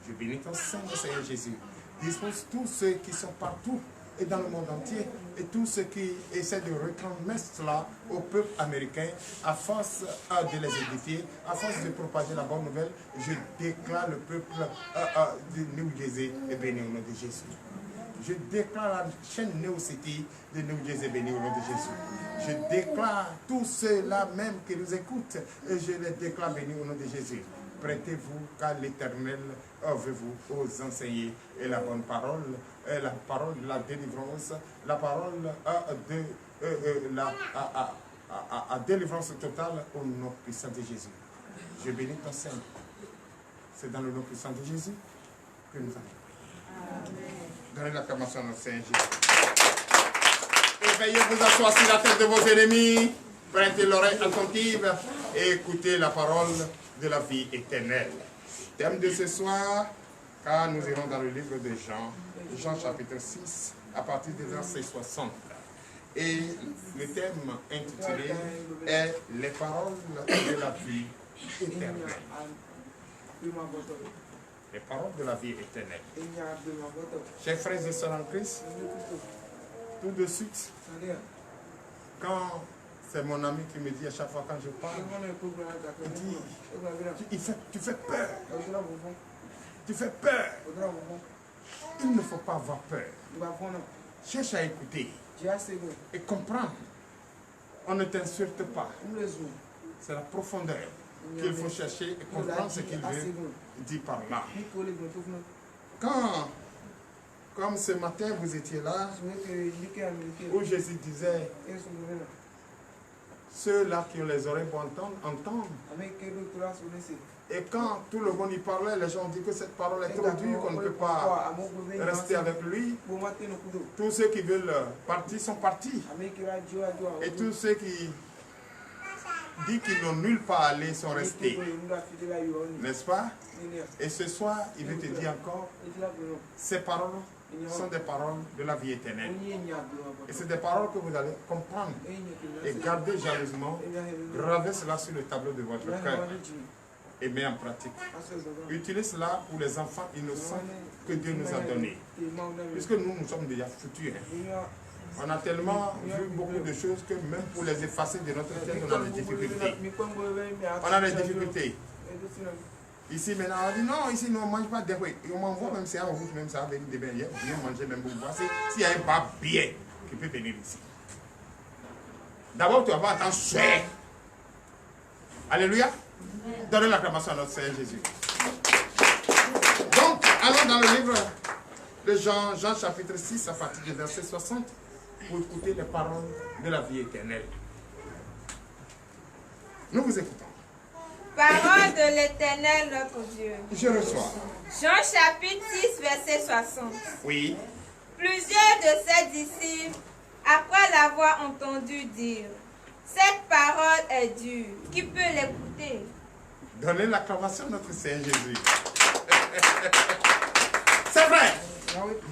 Je bénis ton Seigneur, Seigneur Jésus. Dispose tous ceux qui sont partout et dans le monde entier. Et tous ceux qui essaient de retransmettre cela au peuple américain, à force de les édifier, à force de propager la bonne nouvelle, je déclare le peuple de New Jersey et béni au nom de Jésus. Je déclare la chaîne New City de New Jersey béni au nom de Jésus. Je déclare tous ceux-là même qui nous écoutent, et je les déclare bénis au nom de Jésus. Prêtez-vous car l'Éternel veut vous enseigner et la bonne parole, la parole de la délivrance, la parole de la délivrance totale au nom puissant de Jésus. Je bénis ton Seigneur. C'est dans le nom puissant de Jésus que nous allons. Donnez l'acclamation à notre Seigneur Jésus. Et veuillez vous asseoir sur la tête de vos ennemis, prêtez l'oreille attentive et écoutez la parole de la vie éternelle. Thème de ce soir, car nous irons dans le livre de Jean, Jean chapitre 6, à partir du verset 60. Et le thème intitulé est les paroles de la vie éternelle. Les paroles de la vie éternelle. Chers frères et sœurs en Christ, tout de suite, quand c'est mon ami qui me dit à chaque fois quand je parle, il dit, tu fais peur. Tu fais peur. Il ne faut pas avoir peur. Cherche à écouter et comprendre. On ne t'insulte pas. C'est la profondeur qu'il faut chercher et comprendre ce qu'il veut dire par là. Quand, comme ce matin vous étiez là, où Jésus disait, ceux-là qui ont les oreilles pour entendre. Et quand tout le monde y parlait, les gens ont dit que cette parole est trop dure, qu'on ne peut pas rester avec lui. Tous ceux qui veulent partir sont partis. Et tous ceux qui disent qu'ils n'ont nulle part à aller sont restés. N'est-ce pas? Et ce soir, il veut te dire encore, ces paroles sont des paroles de la vie éternelle. Et c'est des paroles que vous allez comprendre et garder jalousement, gravez cela sur le tableau de votre cœur et mettre en pratique. Utilisez cela pour les enfants innocents que Dieu nous a donnés. Puisque nous sommes déjà futurs. On a tellement vu beaucoup de choses que même pour les effacer de notre tête, on a des difficultés. On a des difficultés. Ici maintenant, on dit non, ici on ne mange pas de fruits. On m'envoie même ça en route, même ça, venir de bien manger, même pour voir s'il y a un bar bien qui peut venir ici. D'abord, tu vas pas attendre cher. Alléluia. Donnez l'acclamation à notre Seigneur Jésus. Donc, allons dans le livre de Jean, Jean chapitre 6, à partir du verset 60, pour écouter les paroles de la vie éternelle. Nous vous écoutons. Parole de l'Éternel notre Dieu. Je reçois. Jean chapitre 6, verset 60. Oui. Plusieurs de ses disciples, après l'avoir entendu dire, cette parole est dure, qui peut l'écouter? Donnez l'acclamation à notre Seigneur Jésus. C'est vrai.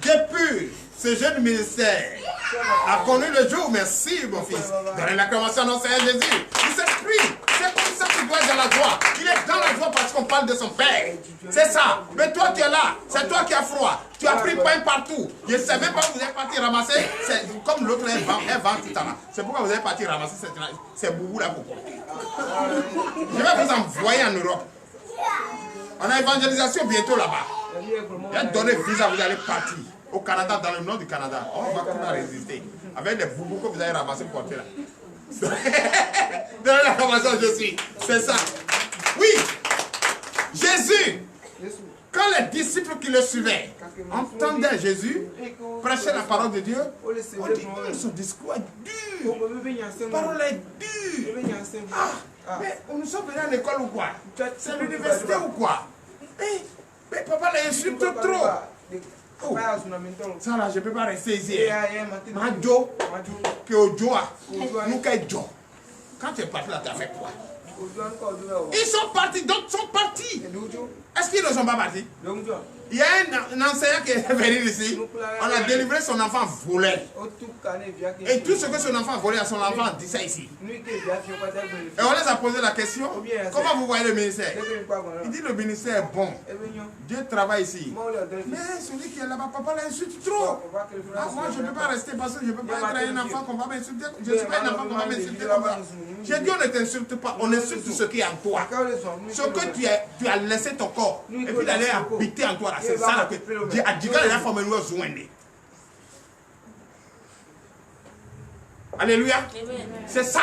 Depuis ce jeune ministère a connu le jour, merci mon fils. Donnez l'acclamation à notre Seigneur Jésus. Il s'exprime. C'est comme ça qu'il doit être dans la joie. Il est dans la joie parce qu'on parle de son Père. C'est ça. Mais toi, tu es là. C'est toi qui as froid. Tu as pris pain partout. Je ne savais pas que vous êtes parti ramasser. C'est comme l'autre est vent tout à l'heure. C'est pourquoi vous êtes parti ramasser ces boubous là pour porter. Je vais vous envoyer en Europe. On a évangélisation bientôt là-bas. Il a donné visa, vous allez partir. Au Canada, dans le nord du Canada. On va pouvoir résister. Avec des boubous que vous allez ramasser pour porter là. Donnez la commensation, je suis. C'est ça. Oui. Jésus, quand les disciples qui le suivaient entendaient Jésus prêcher la parole de Dieu, on dit son discours est dur. La parole est dure. Mais nous sommes venus à l'école ou quoi? C'est l'université ou quoi? Mais papa l'insulte trop. Oh. Ça là, je ne peux pas rester ici. Majo, que Ojoa, nous Jo. Quand tu es parti là, tu as fait quoi? Ils sont partis, d'autres sont partis. Est-ce qu'ils ne sont pas partis? Il y a un enseignant qui est venu ici. On a délivré son enfant volé. Et tout ce que son enfant a volé à son enfant dit ça ici. Et on les a posé la question, comment vous voyez le ministère? Il dit le ministère est bon. Dieu travaille ici. Mais celui qui est là-bas, papa l'insulte trop. Ah, moi je ne peux pas rester parce que je ne peux pas être un enfant qu'on va m'insulter. Je ne suis pas un enfant qu'on va m'insulter comme ça. J'ai dit on ne t'insulte pas, on insulte ce qui est en toi. Ce que tu as laissé ton corps. Et puis d'aller habiter en toi là. C'est ça là que Dieu a dit que la femme nous a besoin. Alléluia. C'est ça.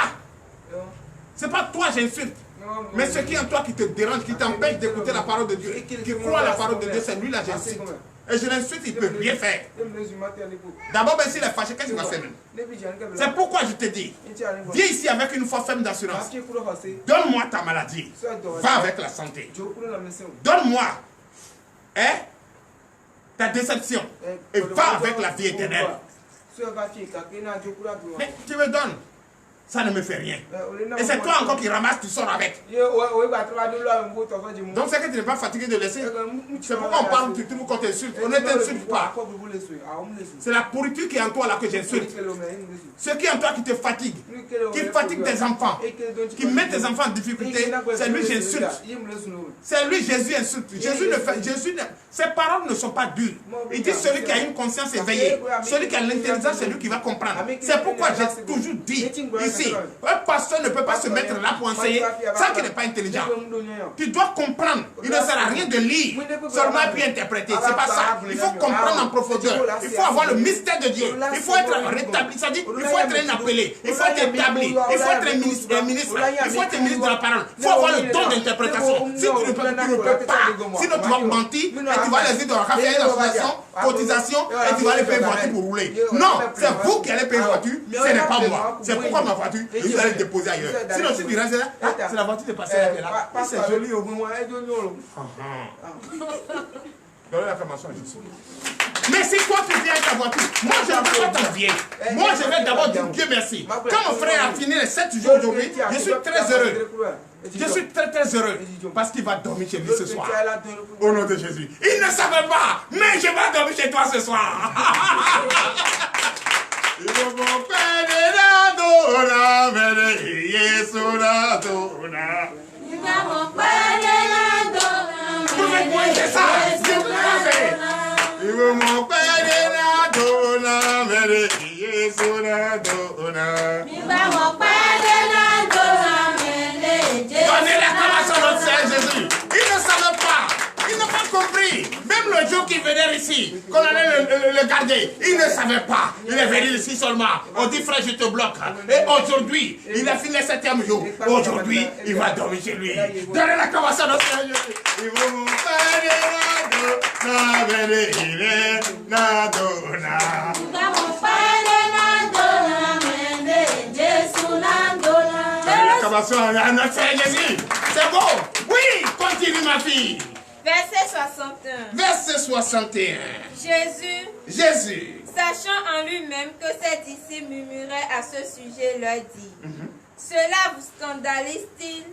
C'est pas toi j'insulte. Mais ce qui est en toi qui te dérange, qui t'empêche d'écouter la parole de Dieu, qui croit à la parole de Dieu, c'est lui là j'insulte. Et je l'insulte, il peut rien faire. D'abord, ben, s'il est fâché, qu'est-ce qu'il va faire même? C'est pourquoi je te dis, viens ici avec une foi ferme d'assurance. Donne-moi ta maladie. Va avec la santé. Donne-moi ta déception. Et va avec la vie éternelle. Mais tu me donnes. Ça ne me fait rien. Et c'est toi encore qui ramasses, tu sors avec. Donc c'est que tu n'es pas fatigué de laisser. C'est pourquoi on parle, tu trouves qu'on t'insulte. On ne t'insulte pas. C'est la pourriture qui est en toi là que j'insulte. Ce qui est en toi qui te fatigue, qui fatigue tes enfants, qui met tes enfants en difficulté, c'est lui j'insulte. C'est lui Jésus insulte. Ses paroles ne sont pas dures. Il dit celui qui a une conscience éveillée, celui qui a l'intelligence, c'est lui qui va comprendre. C'est pourquoi j'ai toujours dit ici, un pasteur ne peut pas se mettre là pour enseigner sans qu'il n'est pas intelligent. Tu dois comprendre. Il ne sert à rien de lire seulement et puis interpréter. C'est pas ça. Il faut comprendre en profondeur. Il faut avoir le mystère de Dieu. Il faut être rétabli. C'est-à-dire, il faut être un appelé. Il faut être établi. Il faut être un ministre. Il faut être un ministre de la parole. Il faut avoir le don d'interprétation. Si tu ne peux pas, sinon tu vas mentir et tu vas laisser de faire une association, cotisation et tu vas aller payer une voiture pour rouler. Non, c'est vous qui allez payer une voiture, ce n'est pas moi. C'est pourquoi ma voiture, et vous allez le déposer ailleurs. Sinon, si tu restes là, c'est la voiture de passer là. C'est joli au moins. Donnez l'acclamation à Jésus. Mais si toi tu viens avec ta voiture, moi je ne peux pas t'envier. Moi je vais d'abord dire Dieu merci. Quand mon frère a fini les 7 jours aujourd'hui, je suis très heureux. Je suis très très heureux parce qu'il va dormir chez lui ce soir. Au nom de Jésus. Il ne savait pas, mais je vais dormir chez toi ce soir. C'est ça. Donnez l'acclamation à notre Seigneur Jésus. Il ne savait pas. Il n'a pas compris. Même le jour qu'il venait ici, qu'on allait le garder, il ne savait pas. Il est venu ici seulement. On dit frère, je te bloque. Et aujourd'hui, il a fini le 7e jour. Aujourd'hui, il va dormir chez lui. Donnez l'acclamation à notre Seigneur Jésus. L'acclamation à notre Seigneur Jésus. C'est bon. Oui, continue ma fille. Verset 61. Verset 61. Jésus, sachant en lui-même que ses disciples murmuraient à ce sujet, leur dit, cela vous scandalise-t-il?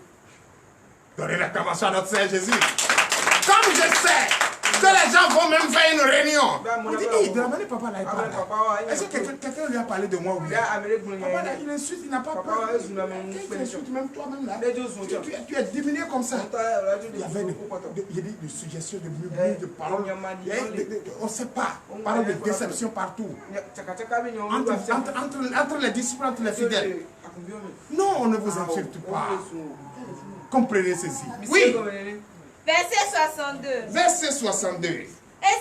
Donnez l'acclamation à notre Seigneur Jésus. Comme je sais que les gens vont même faire une réunion. On dit, hey, de la manière papa là, il parle. Est-ce que quelqu'un lui a parlé de moi ou bien? Papa là, il insulte, il n'a pas peur. Il insulte même toi-même là. Tu es diminué comme ça. Il y avait des suggestions, de murmures, de paroles. On ne sait pas. Paroles de déception partout. Entre les disciples, entre les fidèles. Non, on ne vous insulte pas. Comprenez ceci. Oui. Verset 62. Verset 62. Et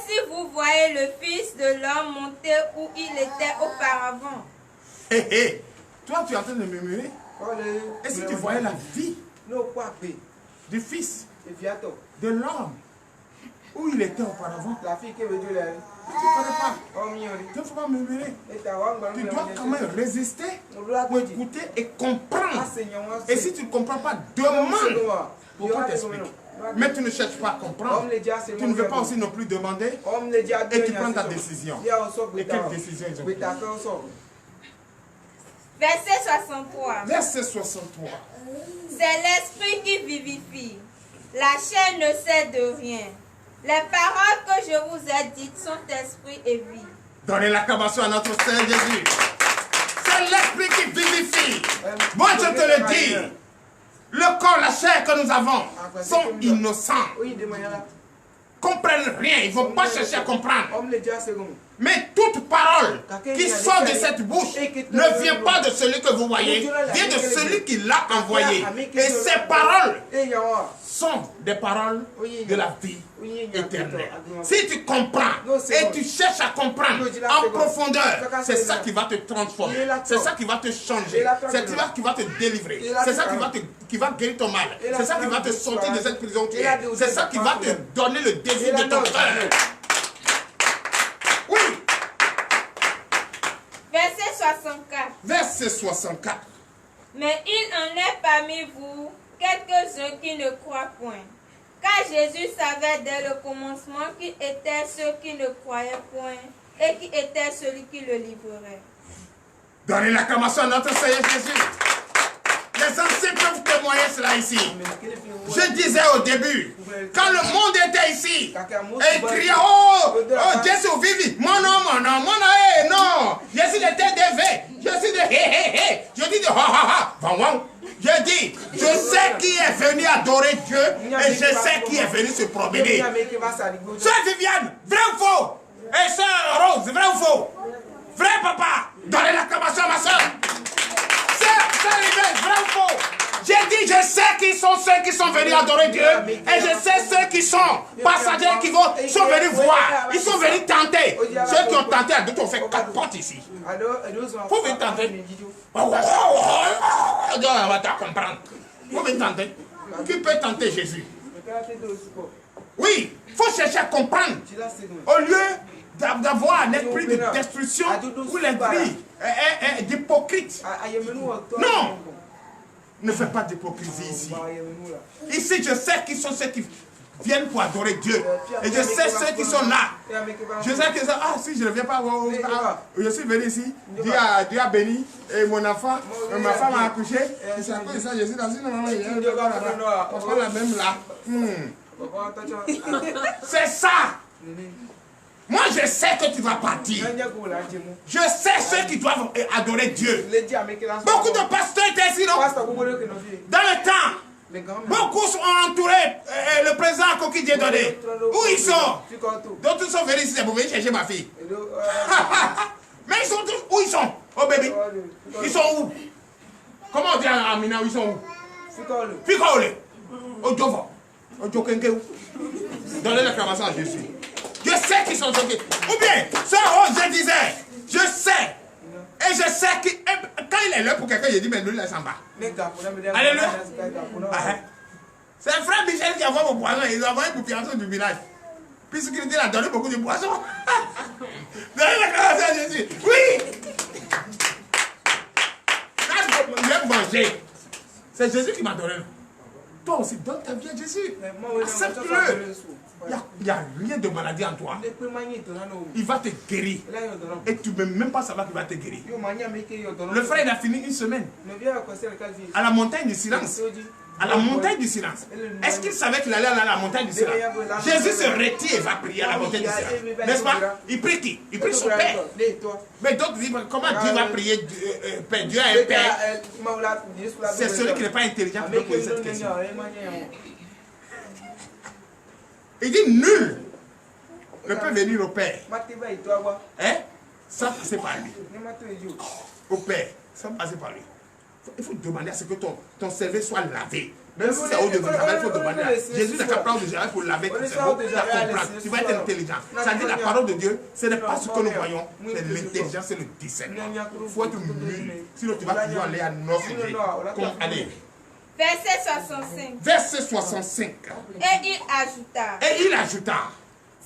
si vous voyez le Fils de l'homme monter où il était auparavant. Hé, hé. Toi, tu es en train de murmurer. Et si tu voyais la vie du Fils de l'homme où il était auparavant, tu ne connais pas. Tu ne faut pas murmurer. Tu dois quand même résister pour écouter et comprendre. Et si tu ne comprends pas, demande pour qu'on t'explique. Mais tu ne cherches pas à comprendre. Tu ne veux pas aussi non plus demander. Et tu prends ta décision. Et quelle décision ils ont pris? Verset 63. Verset 63. C'est l'esprit qui vivifie. La chair ne sait de rien. Les paroles que je vous ai dites sont esprit et vie. Donnez l'acclamation à notre Seigneur Jésus. C'est l'esprit qui vivifie. Moi, je te le dis. Le corps, la chair que nous avons sont innocents. Comprennent rien. Ils ne vont pas chercher à comprendre. Mais toute parole qui sort de cette bouche ne vient pas de celui que vous voyez, vient de celui qui l'a envoyé. Et ces paroles sont des paroles de la vie éternelle. Si tu comprends et tu cherches à comprendre en profondeur, c'est ça qui va te transformer, c'est ça qui va te changer, c'est ça qui va te délivrer, c'est ça qui va guérir ton mal, c'est ça qui va te sortir de cette prison qui est, c'est ça qui va te donner le désir de ton cœur. Oui. Verset 64. Verset 64. Mais il en est parmi vous quelques-uns qui ne croient point. Car Jésus savait dès le commencement qui étaient ceux qui ne croyaient point et qui était celui qui le livrerait. Donnez l'acclamation à notre Seigneur Jésus. Les anciens peuvent témoigner cela ici. Je disais au début, quand le monde était ici, et il criait, oh, Jésus vivi, mon nom, non, je suis de TDV, je suis de hé, je dis de ha, je dis, je sais qui est venu adorer Dieu et je sais qui est venu se promener. Sœur Viviane, vrai ou faux? Et sœur Rose, vrai ou faux? Vrai papa, donnez l'acclamation à ma soeur. Sœur Yvette, vrai ou faux? J'ai dit, je sais qui sont ceux qui sont venus adorer Dieu et je sais ceux qui sont passagers qui sont venus voir. Ils sont venus tenter. Ceux qui ont tenté, à d'autres ont fait 4 portes ici. Vous venez tenter. On va te comprendre. Vous venez tenter. Qui peut tenter Jésus? Oui, il faut chercher à comprendre. Au lieu d'avoir un esprit de destruction ou l'esprit d'hypocrite. Non. Ne fais pas d'hypocrisie ici. Ici, je sais qui sont ceux qui viennent pour adorer Dieu. Et je sais ceux qui sont là. Je sais que ça, si je ne viens pas, je suis venu ici, Dieu a béni, et mon enfant, ma femme a accouché. C'est à cause de ça, je suis dans une maman, on prend la même là. C'est ça. Moi, je sais que tu vas partir. Je sais ceux qui doivent adorer Dieu. Beaucoup de pasteurs étaient ici, non? Dans le temps, beaucoup ont entouré le président Koki Dieudonné. Où ils sont? D'autres sont venus ici pour venir chercher ma fille. Mais ils sont tous où ils sont? Oh bébé. Ils sont où? Comment on dit à Amina où ils sont où? Fikaole. Au Djovo. Au Djokenke. Donnez l'acclamation à Jésus. Je sais qu'ils sont choqués. Ou bien, ça, je disais, je sais. Et je sais que quand il est là pour quelqu'un, je dis, mais nous, laisse en bas. Alléluia. C'est un frère Michel qui a envoyé mon poisson. Ils ont envoyé pour Pianson du village. Puisqu'il dit, il a donné beaucoup de poissons. Donnez l'acclamation à Jésus. Oui. Quand je vais manger, c'est Jésus qui m'a donné. Toi aussi, donne ta vie à Jésus. Accepte-le. Il n'y a rien de maladie en toi. Il va te guérir. Et tu ne peux même pas savoir qu'il va te guérir. Le frère, il a fini une semaine. À la montagne du silence. À la montagne du silence. Est-ce qu'il savait qu'il allait aller à la montagne du silence? Jésus se retire et va prier à la montagne du silence. N'est-ce pas? Il prie qui? Il prie son Père. Mais d'autres disent, comment Dieu va prier? Dieu a un Père. C'est celui qui n'est pas intelligent qui peut poser cette question. Il dit nul ne peut venir au Père. Hein? Sans passer par lui. Au Père, sans passer par lui. Il faut demander à ce que ton cerveau soit lavé. Même si c'est au de travail, il faut demander à Jésus n'a qu'à prendre de Jésus pour laver ton cerveau. Tu vas comprendre. Tu vas être intelligent. Ça dit la parole de Dieu, ce n'est pas ce que nous voyons, c'est l'intelligence, c'est le discernement. Il faut être mûr. Sinon, tu vas toujours aller à nos sujets. Allez. Verset 65. Verset 65. Et il ajouta.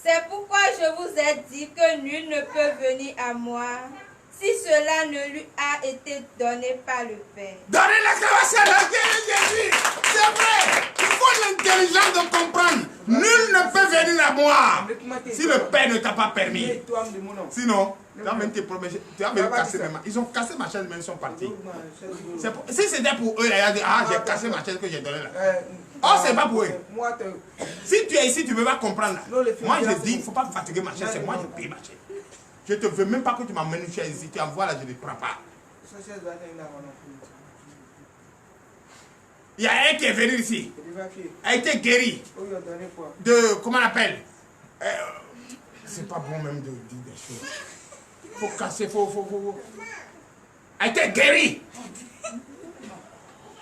C'est pourquoi je vous ai dit que nul ne peut venir à moi si cela ne lui a été donné par le Père. Donnez l'acclamation à Jésus. C'est vrai. Il faut l'intelligence de comprendre. Nul ne peut venir à moi si le Père ne t'a pas permis. Sinon, tu vas même casser mes mains. Ils ont cassé ma chaise, mais ils sont partis. Si c'était pour eux, j'ai cassé ma chaise que j'ai donnée là. Oh, c'est pas pour eux. Si tu es ici, tu ne veux pas comprendre là. Moi, je dis, il ne faut pas me fatiguer ma chaise. C'est moi, je paye ma chaise. Je ne te veux même pas que tu m'amènes une chaise ici. Tu envoies là, je ne prends pas. Il y a un qui est venu ici. A été guéri. De, comment on appelle? C'est pas bon même de dire des choses. Faut casser, faut. A été guéri.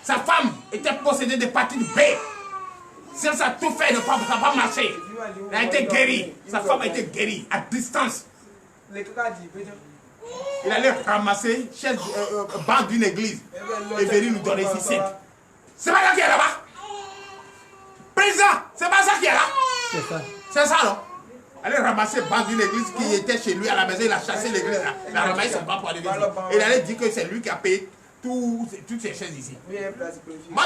Sa femme était possédée de l'hépatite B. Si elle a tout fait, ça n'a pas marché. Elle a été guérie. Sa femme a été guérie à distance. Il allait ramasser chaise, banc d'une église et venir nous donner ici. C'est pas ça qui est là-bas. Président, c'est pas ça qui est là. C'est ça. C'est ça, non? Allez ramasser banc d'une église qui était chez lui à la maison. Il a chassé l'église. Il a ramassé son banc pour aller l'église. Et il allait dire que c'est lui qui a payé toutes ces chaises ici. Moi,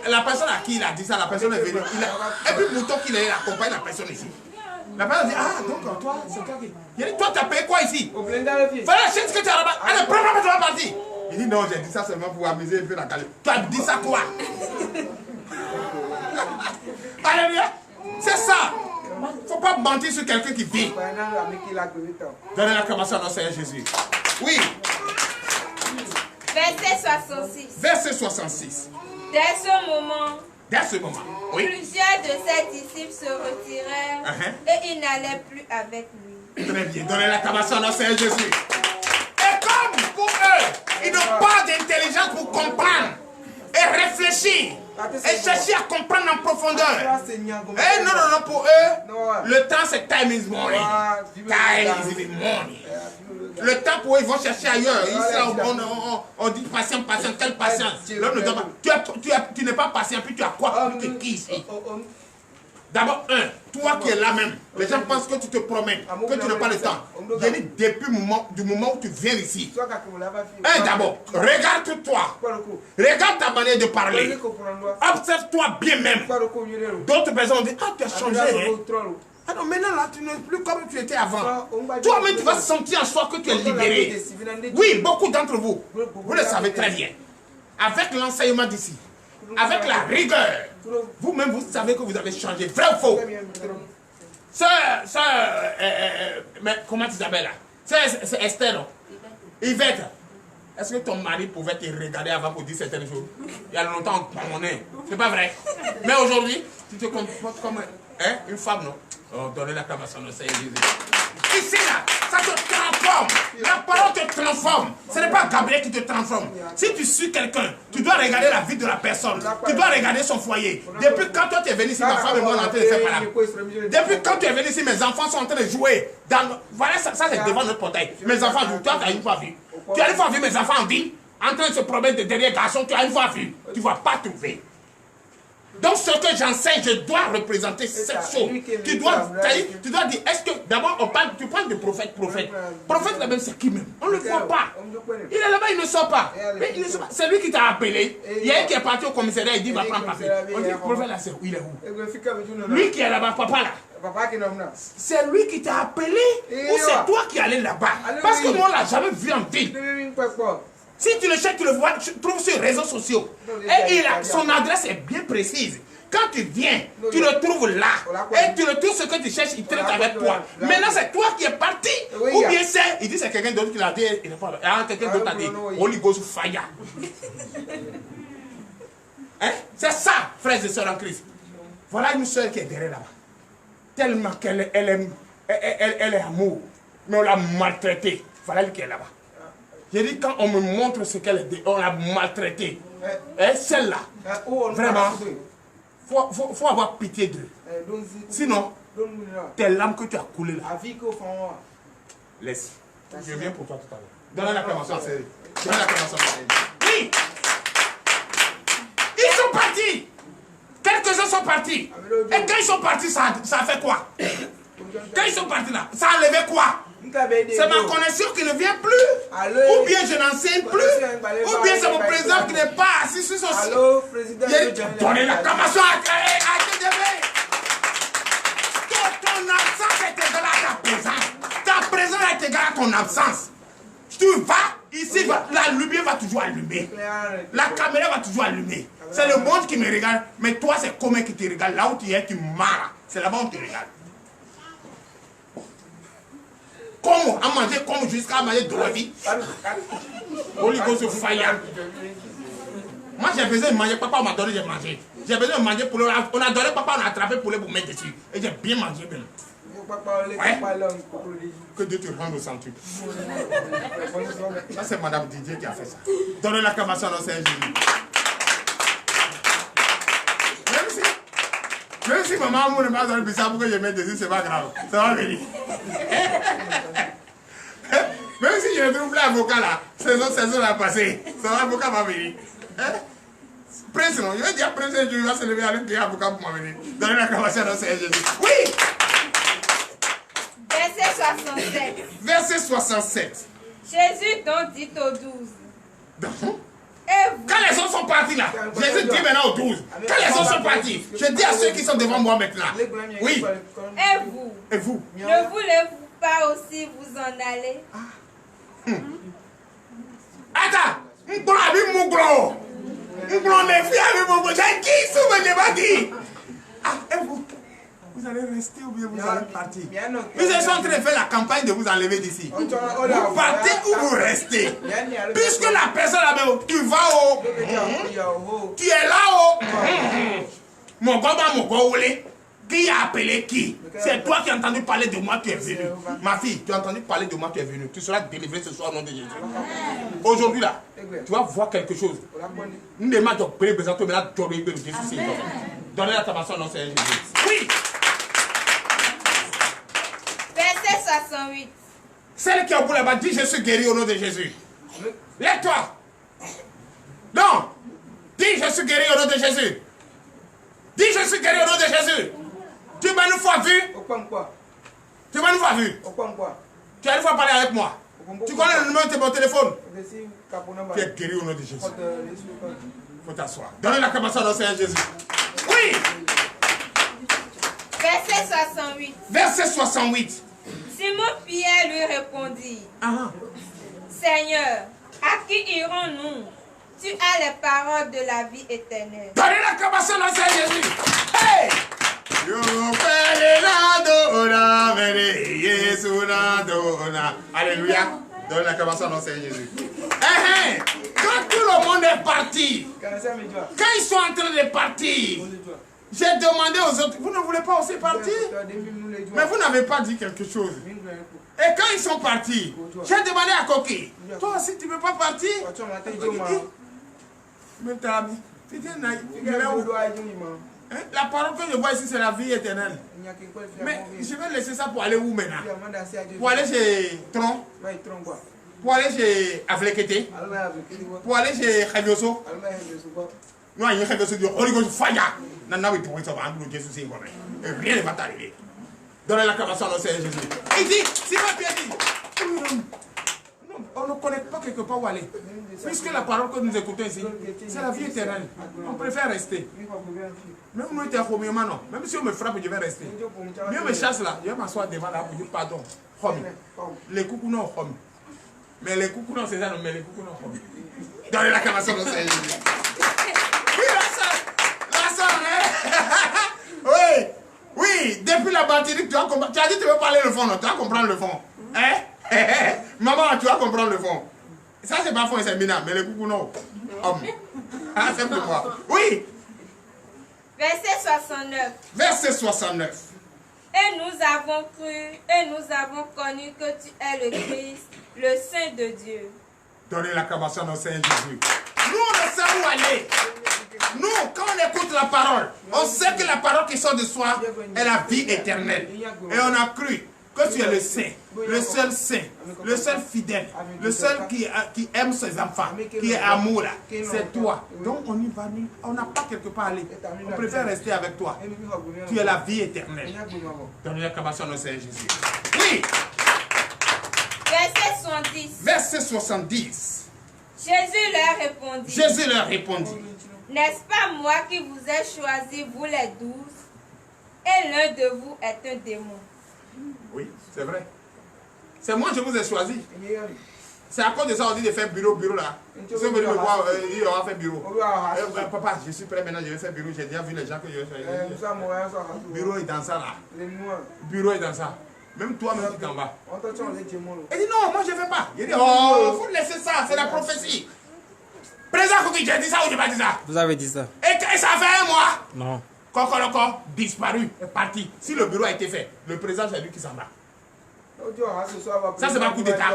la personne à qui il a dit ça, la personne est venue. Et puis, mouton qu'il est, il accompagne la personne ici. La personne dit, ah, donc toi, c'est toi qui... Il dit, toi, tu as payé quoi ici? Fais la chaise que tu as là-bas. Allez, prends, tu vas partir. Il dit, non, j'ai dit ça seulement pour amuser un peu la galère. Tu as dit ça quoi? Alléluia. C'est ça. Il ne faut pas mentir sur quelqu'un qui vit. Donnez l'acclamation à notre Seigneur Jésus. Oui. Verset 66. Verset 66. Dès ce moment, oui. Plusieurs de ses disciples se retirèrent et ils n'allaient plus avec lui. Très bien. Donnez l'acclamation à notre Seigneur Jésus. Et comme pour eux, ils n'ont pas d'intelligence pour comprendre et réfléchir et chercher à comprendre en profondeur. Et non, pour eux, le temps c'est time is money. Time is money. Le temps pour eux, ils vont chercher ailleurs. Ici, on dit patient, quelle patience? L'homme ne doit pas. Tu n'es pas patient, puis tu as quoi? Tu es qui ici? D'abord, toi qui es là même, les gens pensent que tu te promènes, que tu n'as pas le temps. J'ai dit depuis du moment où tu viens ici. D'abord, regarde-toi. Regarde ta manière de parler. Observe-toi bien même. D'autres personnes ont dit, ah, tu as changé. Ah non, maintenant là, tu n'es plus comme tu étais avant. Toi-même, tu vas sentir en soi que tu es libéré. Oui, beaucoup d'entre vous, vous le savez très bien. Avec l'enseignement d'ici, avec la rigueur, vous-même, vous savez que vous avez changé. Vrai ou faux? Mais comment tu t'appelles là? C'est Esther, non? Yvette, est-ce que ton mari pouvait te regarder avant pour dire certaines choses? Il y a longtemps, on est. C'est pas vrai. Mais aujourd'hui, tu te comportes comme une femme, non? Oh, donnez l'acclamation au Seigneur Jésus. Ici, là, ça te transforme. La parole te transforme. Ce n'est pas Gabriel qui te transforme. Si tu suis quelqu'un, tu dois regarder la vie de la personne. Tu dois regarder son foyer. Depuis quand toi tu es venu ici, ma femme et moi, on est en train de faire par là. Depuis quand tu es venu ici, mes enfants sont en train de jouer. Voilà, ça c'est devant notre portail. Mes enfants jouent. Toi, tu as une fois vu. Tu as une fois vu mes enfants en ville, en train de se promener de derrière garçons. Tu as une fois vu. Tu ne vas pas trouver. Donc ce que j'enseigne, je dois représenter cette chose. Tu dois dire, est-ce que d'abord on parle, tu parles de prophète. Prophète là-même c'est qui même? On ne le voit pas. Il est là-bas, il ne sort pas. C'est lui qui t'a appelé. Il y a un qui est parti au commissariat, il dit va prendre papier. On dit prophète là c'est où? Il est où? Lui qui est là-bas, papa là. C'est lui qui t'a appelé ou c'est toi qui allais là-bas? Parce que moi on l'a jamais vu en ville. Si tu le cherches, tu le vois, tu le trouves sur les réseaux sociaux. Et son adresse est bien précise. Quand tu viens, tu le trouves là. Et tu le trouves ce que tu cherches, il traite avec toi. Maintenant, c'est toi qui es parti. Ou bien c'est, il dit c'est quelqu'un d'autre qui l'a dit. Quelqu'un d'autre a dit, Holy Ghost fire. C'est ça, frères et sœurs en Christ. Voilà une sœur qui est derrière là-bas. Tellement qu'elle est amour. Mais on l'a maltraitée. Voilà elle qui est là-bas. J'ai dit, quand on me montre ce qu'elle est, on l'a maltraitée. Celle-là, vraiment, faut avoir pitié d'eux. Sinon, tes larmes que tu as coulées là, laisse. Je viens pour toi tout à l'heure. Donne l'acclamation à Céline. Donne l'acclamation à Céline. Oui! Ils sont partis! Quelques-uns sont partis. Et quand ils sont partis, ça a fait quoi? Quand ils sont partis là, ça a enlevé quoi? C'est ma connexion qui ne vient plus. Ou bien je n'enseigne plus. Ou bien c'est mon président qui n'est pas assis sur son siège. Donnez l'acclamation à TDV. Ton absence est égale à ta présence. Ta présence est égale à ton absence. Tu vas, il Ici, la lumière va toujours allumer. La caméra va toujours allumer. C'est le monde qui me regarde, mais toi, c'est comment qui te regarde. Là où tu es, tu marres. C'est là-bas où tu regardes. Comment? À manger comme jusqu'à manger de la vie. Holy Ghost fire. Moi, j'ai besoin de manger. Papa m'a donné, j'ai mangé. J'ai besoin de manger poulet. On a donné, papa, on a attrapé poulet pour mettre dessus. Et j'ai bien mangé. Bien. Ouais. Que Dieu te rende au centuple. Ça, c'est Madame Didier qui a fait ça. Donnez l'acclamation à Seigneur Jésus. Même si maman ne m'a donné le ça pour que je mette dessus, c'est pas grave. Ça va venir. Même si je trouve l'avocat là, saison là passée, l'avocat va venir. Prince, non, je vais dire Prince, je vais se lever avec l'avocat pour m'amener. Donnez l'acclamation à Seigneur Jésus. Oui! Verset 67. Verset 67. Jésus donc dit aux 12. Et vous, Quand les autres sont partis là, Jésus dit maintenant aux 12. Quand les autres sont partis, je dis à ceux qui sont devant moi maintenant. Oui. et vous, Et vous? ne voulez-vous pas aussi vous en aller? Attends. J'ai qui souvent j'ai pas dit. Ah, et vous? Vous allez rester ou bien vous allez partir? Ils sont en train de faire la campagne de vous enlever d'ici. Vous partez ou vous restez? Puisque la personne là-bas, tu vas au... Tu es là-haut. Mon gars, qui a appelé qui? C'est toi qui as entendu parler de moi, tu es venu. Ma fille, tu as entendu parler de moi, tu es venu. Tu seras délivré ce soir au nom de Jésus. Aujourd'hui là, tu vas voir quelque chose. Nous demandons de prier, mais là, tu aurais Jésus. Donnez la tabasson au nom de Jésus. Oui! Verset 68. Celle qui est au bout là-bas dit je suis guéri au nom de Jésus. Lève-toi. Non. Dis je suis guéri au nom de Jésus. Dis je suis guéri au nom de Jésus. Tu m'as une fois vu. Tu m'as une fois vu. Tu as une fois parlé avec moi. Tu connais le numéro de mon téléphone. Tu es guéri au nom de Jésus. Il faut t'asseoir. Donnez la camasson au Seigneur Jésus. Oui. Verset 68. Verset 68. Simon Pierre lui répondit, Seigneur, à qui irons-nous? Tu as les paroles de la vie éternelle. Donnez la camasson au Seigneur Jésus. Hey! Alléluia. Donnez la camasson au Seigneur Jésus. Quand tout le monde est parti, quand ils sont en train de partir, j'ai demandé aux autres, vous ne voulez pas aussi partir? Mais vous n'avez pas dit quelque chose. Et quand ils sont partis, j'ai demandé à Koki, toi aussi tu ne veux pas partir? La parole que je vois ici, c'est la vie éternelle. Mais je vais laisser ça pour aller où maintenant? Pour aller chez Tron? Pour aller chez Avlekete? Pour aller chez Khavioso? Non, il y a Khavioso du Holy Ghost fire. Et rien ne va t'arriver. Donnez la camasson au Seigneur Jésus. Il dit, Simon Pierre dit, on ne connaît pas quelque part où aller. Puisque la parole que nous écoutons ici, c'est la vie éternelle. On préfère rester. Même nous, non. Même si on me frappe, je vais rester. Mieux me chasse là, je vais m'asseoir devant là pour dire pardon. Les coucous non, mais les coucous non, c'est ça, mais les coucous non. Donnez la camasson au Seigneur Jésus. Oui, la soeur, oui, oui, depuis la batterie, tu as compris. Tu as dit que tu veux parler le fond, non? Tu vas comprendre le fond. Maman, tu vas comprendre le fond. Ça, c'est pas fond, c'est minable, mais les coucous non. Accepte-moi. Oui. Verset 69. Verset 69. Et nous avons cru, et nous avons connu que tu es le Christ, le Saint de Dieu. Donnez l'acclamation au Seigneur Jésus. Nous, on sait où aller. Nous, quand on écoute la parole, on sait que la parole qui sort de soi est la vie éternelle. Et on a cru que tu es le saint, le seul fidèle, le seul qui aime ses enfants, qui est amour. C'est toi. Donc on y va, on n'a pas quelque part à aller. On préfère rester avec toi. Tu es la vie éternelle. Donnez l'acclamation au Seigneur Jésus. Oui. Verset 70. Verset 70. Jésus leur répondit. N'est-ce pas moi qui vous ai choisi, vous les 12, et l'un de vous est un démon? Oui, c'est vrai. C'est moi qui vous ai choisi. C'est à cause de ça on dit de faire bureau là. Si vous venez me voir, il aura fait bureau. Papa, je suis prêt maintenant, je vais faire bureau. J'ai déjà vu les gens que je vais faire. Bureau est dans ça là. Bureau est dans ça. Même toi, même tu t'en vas. Il dit non, moi je ne fais pas. Il dit oh, il faut laisser ça, c'est la prophétie. Président Kouki, j'ai dit ça ou j'ai pas dit ça? Vous avez dit ça. Et ça fait un mois. Non. Kokoroko, disparu, est parti. Si le bureau a été fait, le président c'est lui qui s'en va. Ça c'est pas coup d'état.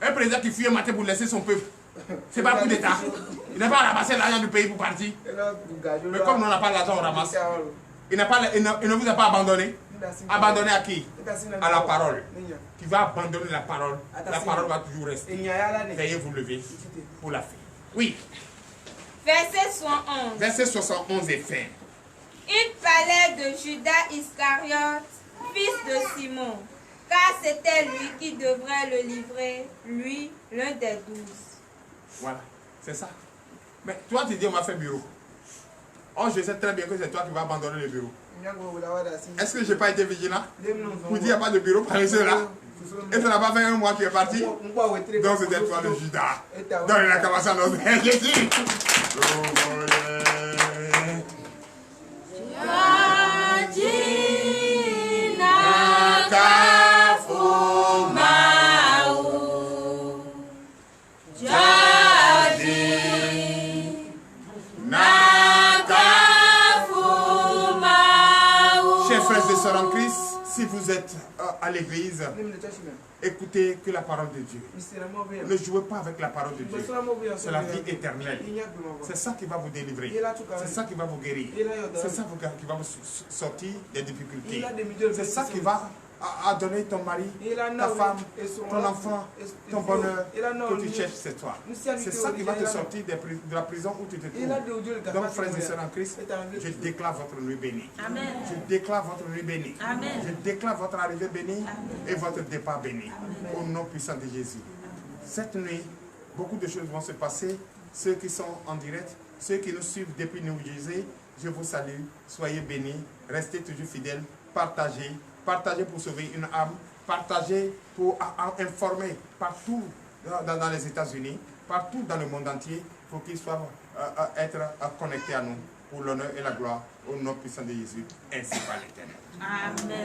Un président qui fuit un matin pour laisser son peuple. C'est pas coup d'état. Il n'a pas ramassé l'argent du pays pour partir. Mais comme on n'a pas l'argent, on ramasse. Il ne vous a pas abandonné. Abandonné à qui? À la parole. Tu vas abandonner la parole. La parole va toujours rester. Veuillez vous lever pour la fin. Oui. Verset 71. Verset 71 est fin. Il parlait de Judas Iscariote, fils de Simon, car c'était lui qui devrait le livrer, lui, l'un des 12. Voilà, c'est ça. Mais toi, tu dis on va faire bureau. Oh, je sais très bien que c'est toi qui vas abandonner le bureau. Est-ce que je n'ai pas été vigilant pour dire qu'il n'y a pas de bureau paresseux là? Et ça n'a pas fait un mois qu'il est parti. Donc c'était toi le Judas. Donc il a commencé à nous dire. En Christ, si vous êtes à l'église, écoutez que la parole de Dieu. Ne jouez pas avec la parole de Dieu. C'est la vie éternelle. C'est ça qui va vous délivrer. C'est ça qui va vous guérir. C'est ça qui va vous sortir des difficultés. C'est ça qui va donner ton mari, ta femme, ton enfant, ton bonheur que tu cherches, c'est toi. C'est ça qui va te sortir de la prison où tu te trouves. Donc, frères et sœurs en Christ, je déclare votre nuit bénie. Je déclare votre nuit bénie. Je déclare votre arrivée bénie et votre départ béni. Au nom puissant de Jésus. Cette nuit, beaucoup de choses vont se passer. Ceux qui sont en direct, ceux qui nous suivent depuis New Jersey, je vous salue. Soyez bénis. Restez toujours fidèles. Partagez. Partagez pour sauver une âme, partagez pour informer partout dans les États-Unis, partout dans le monde entier, pour qu'ils soient être connectés à nous pour l'honneur et la gloire au nom puissant de Jésus, ainsi par l'Éternel. Amen.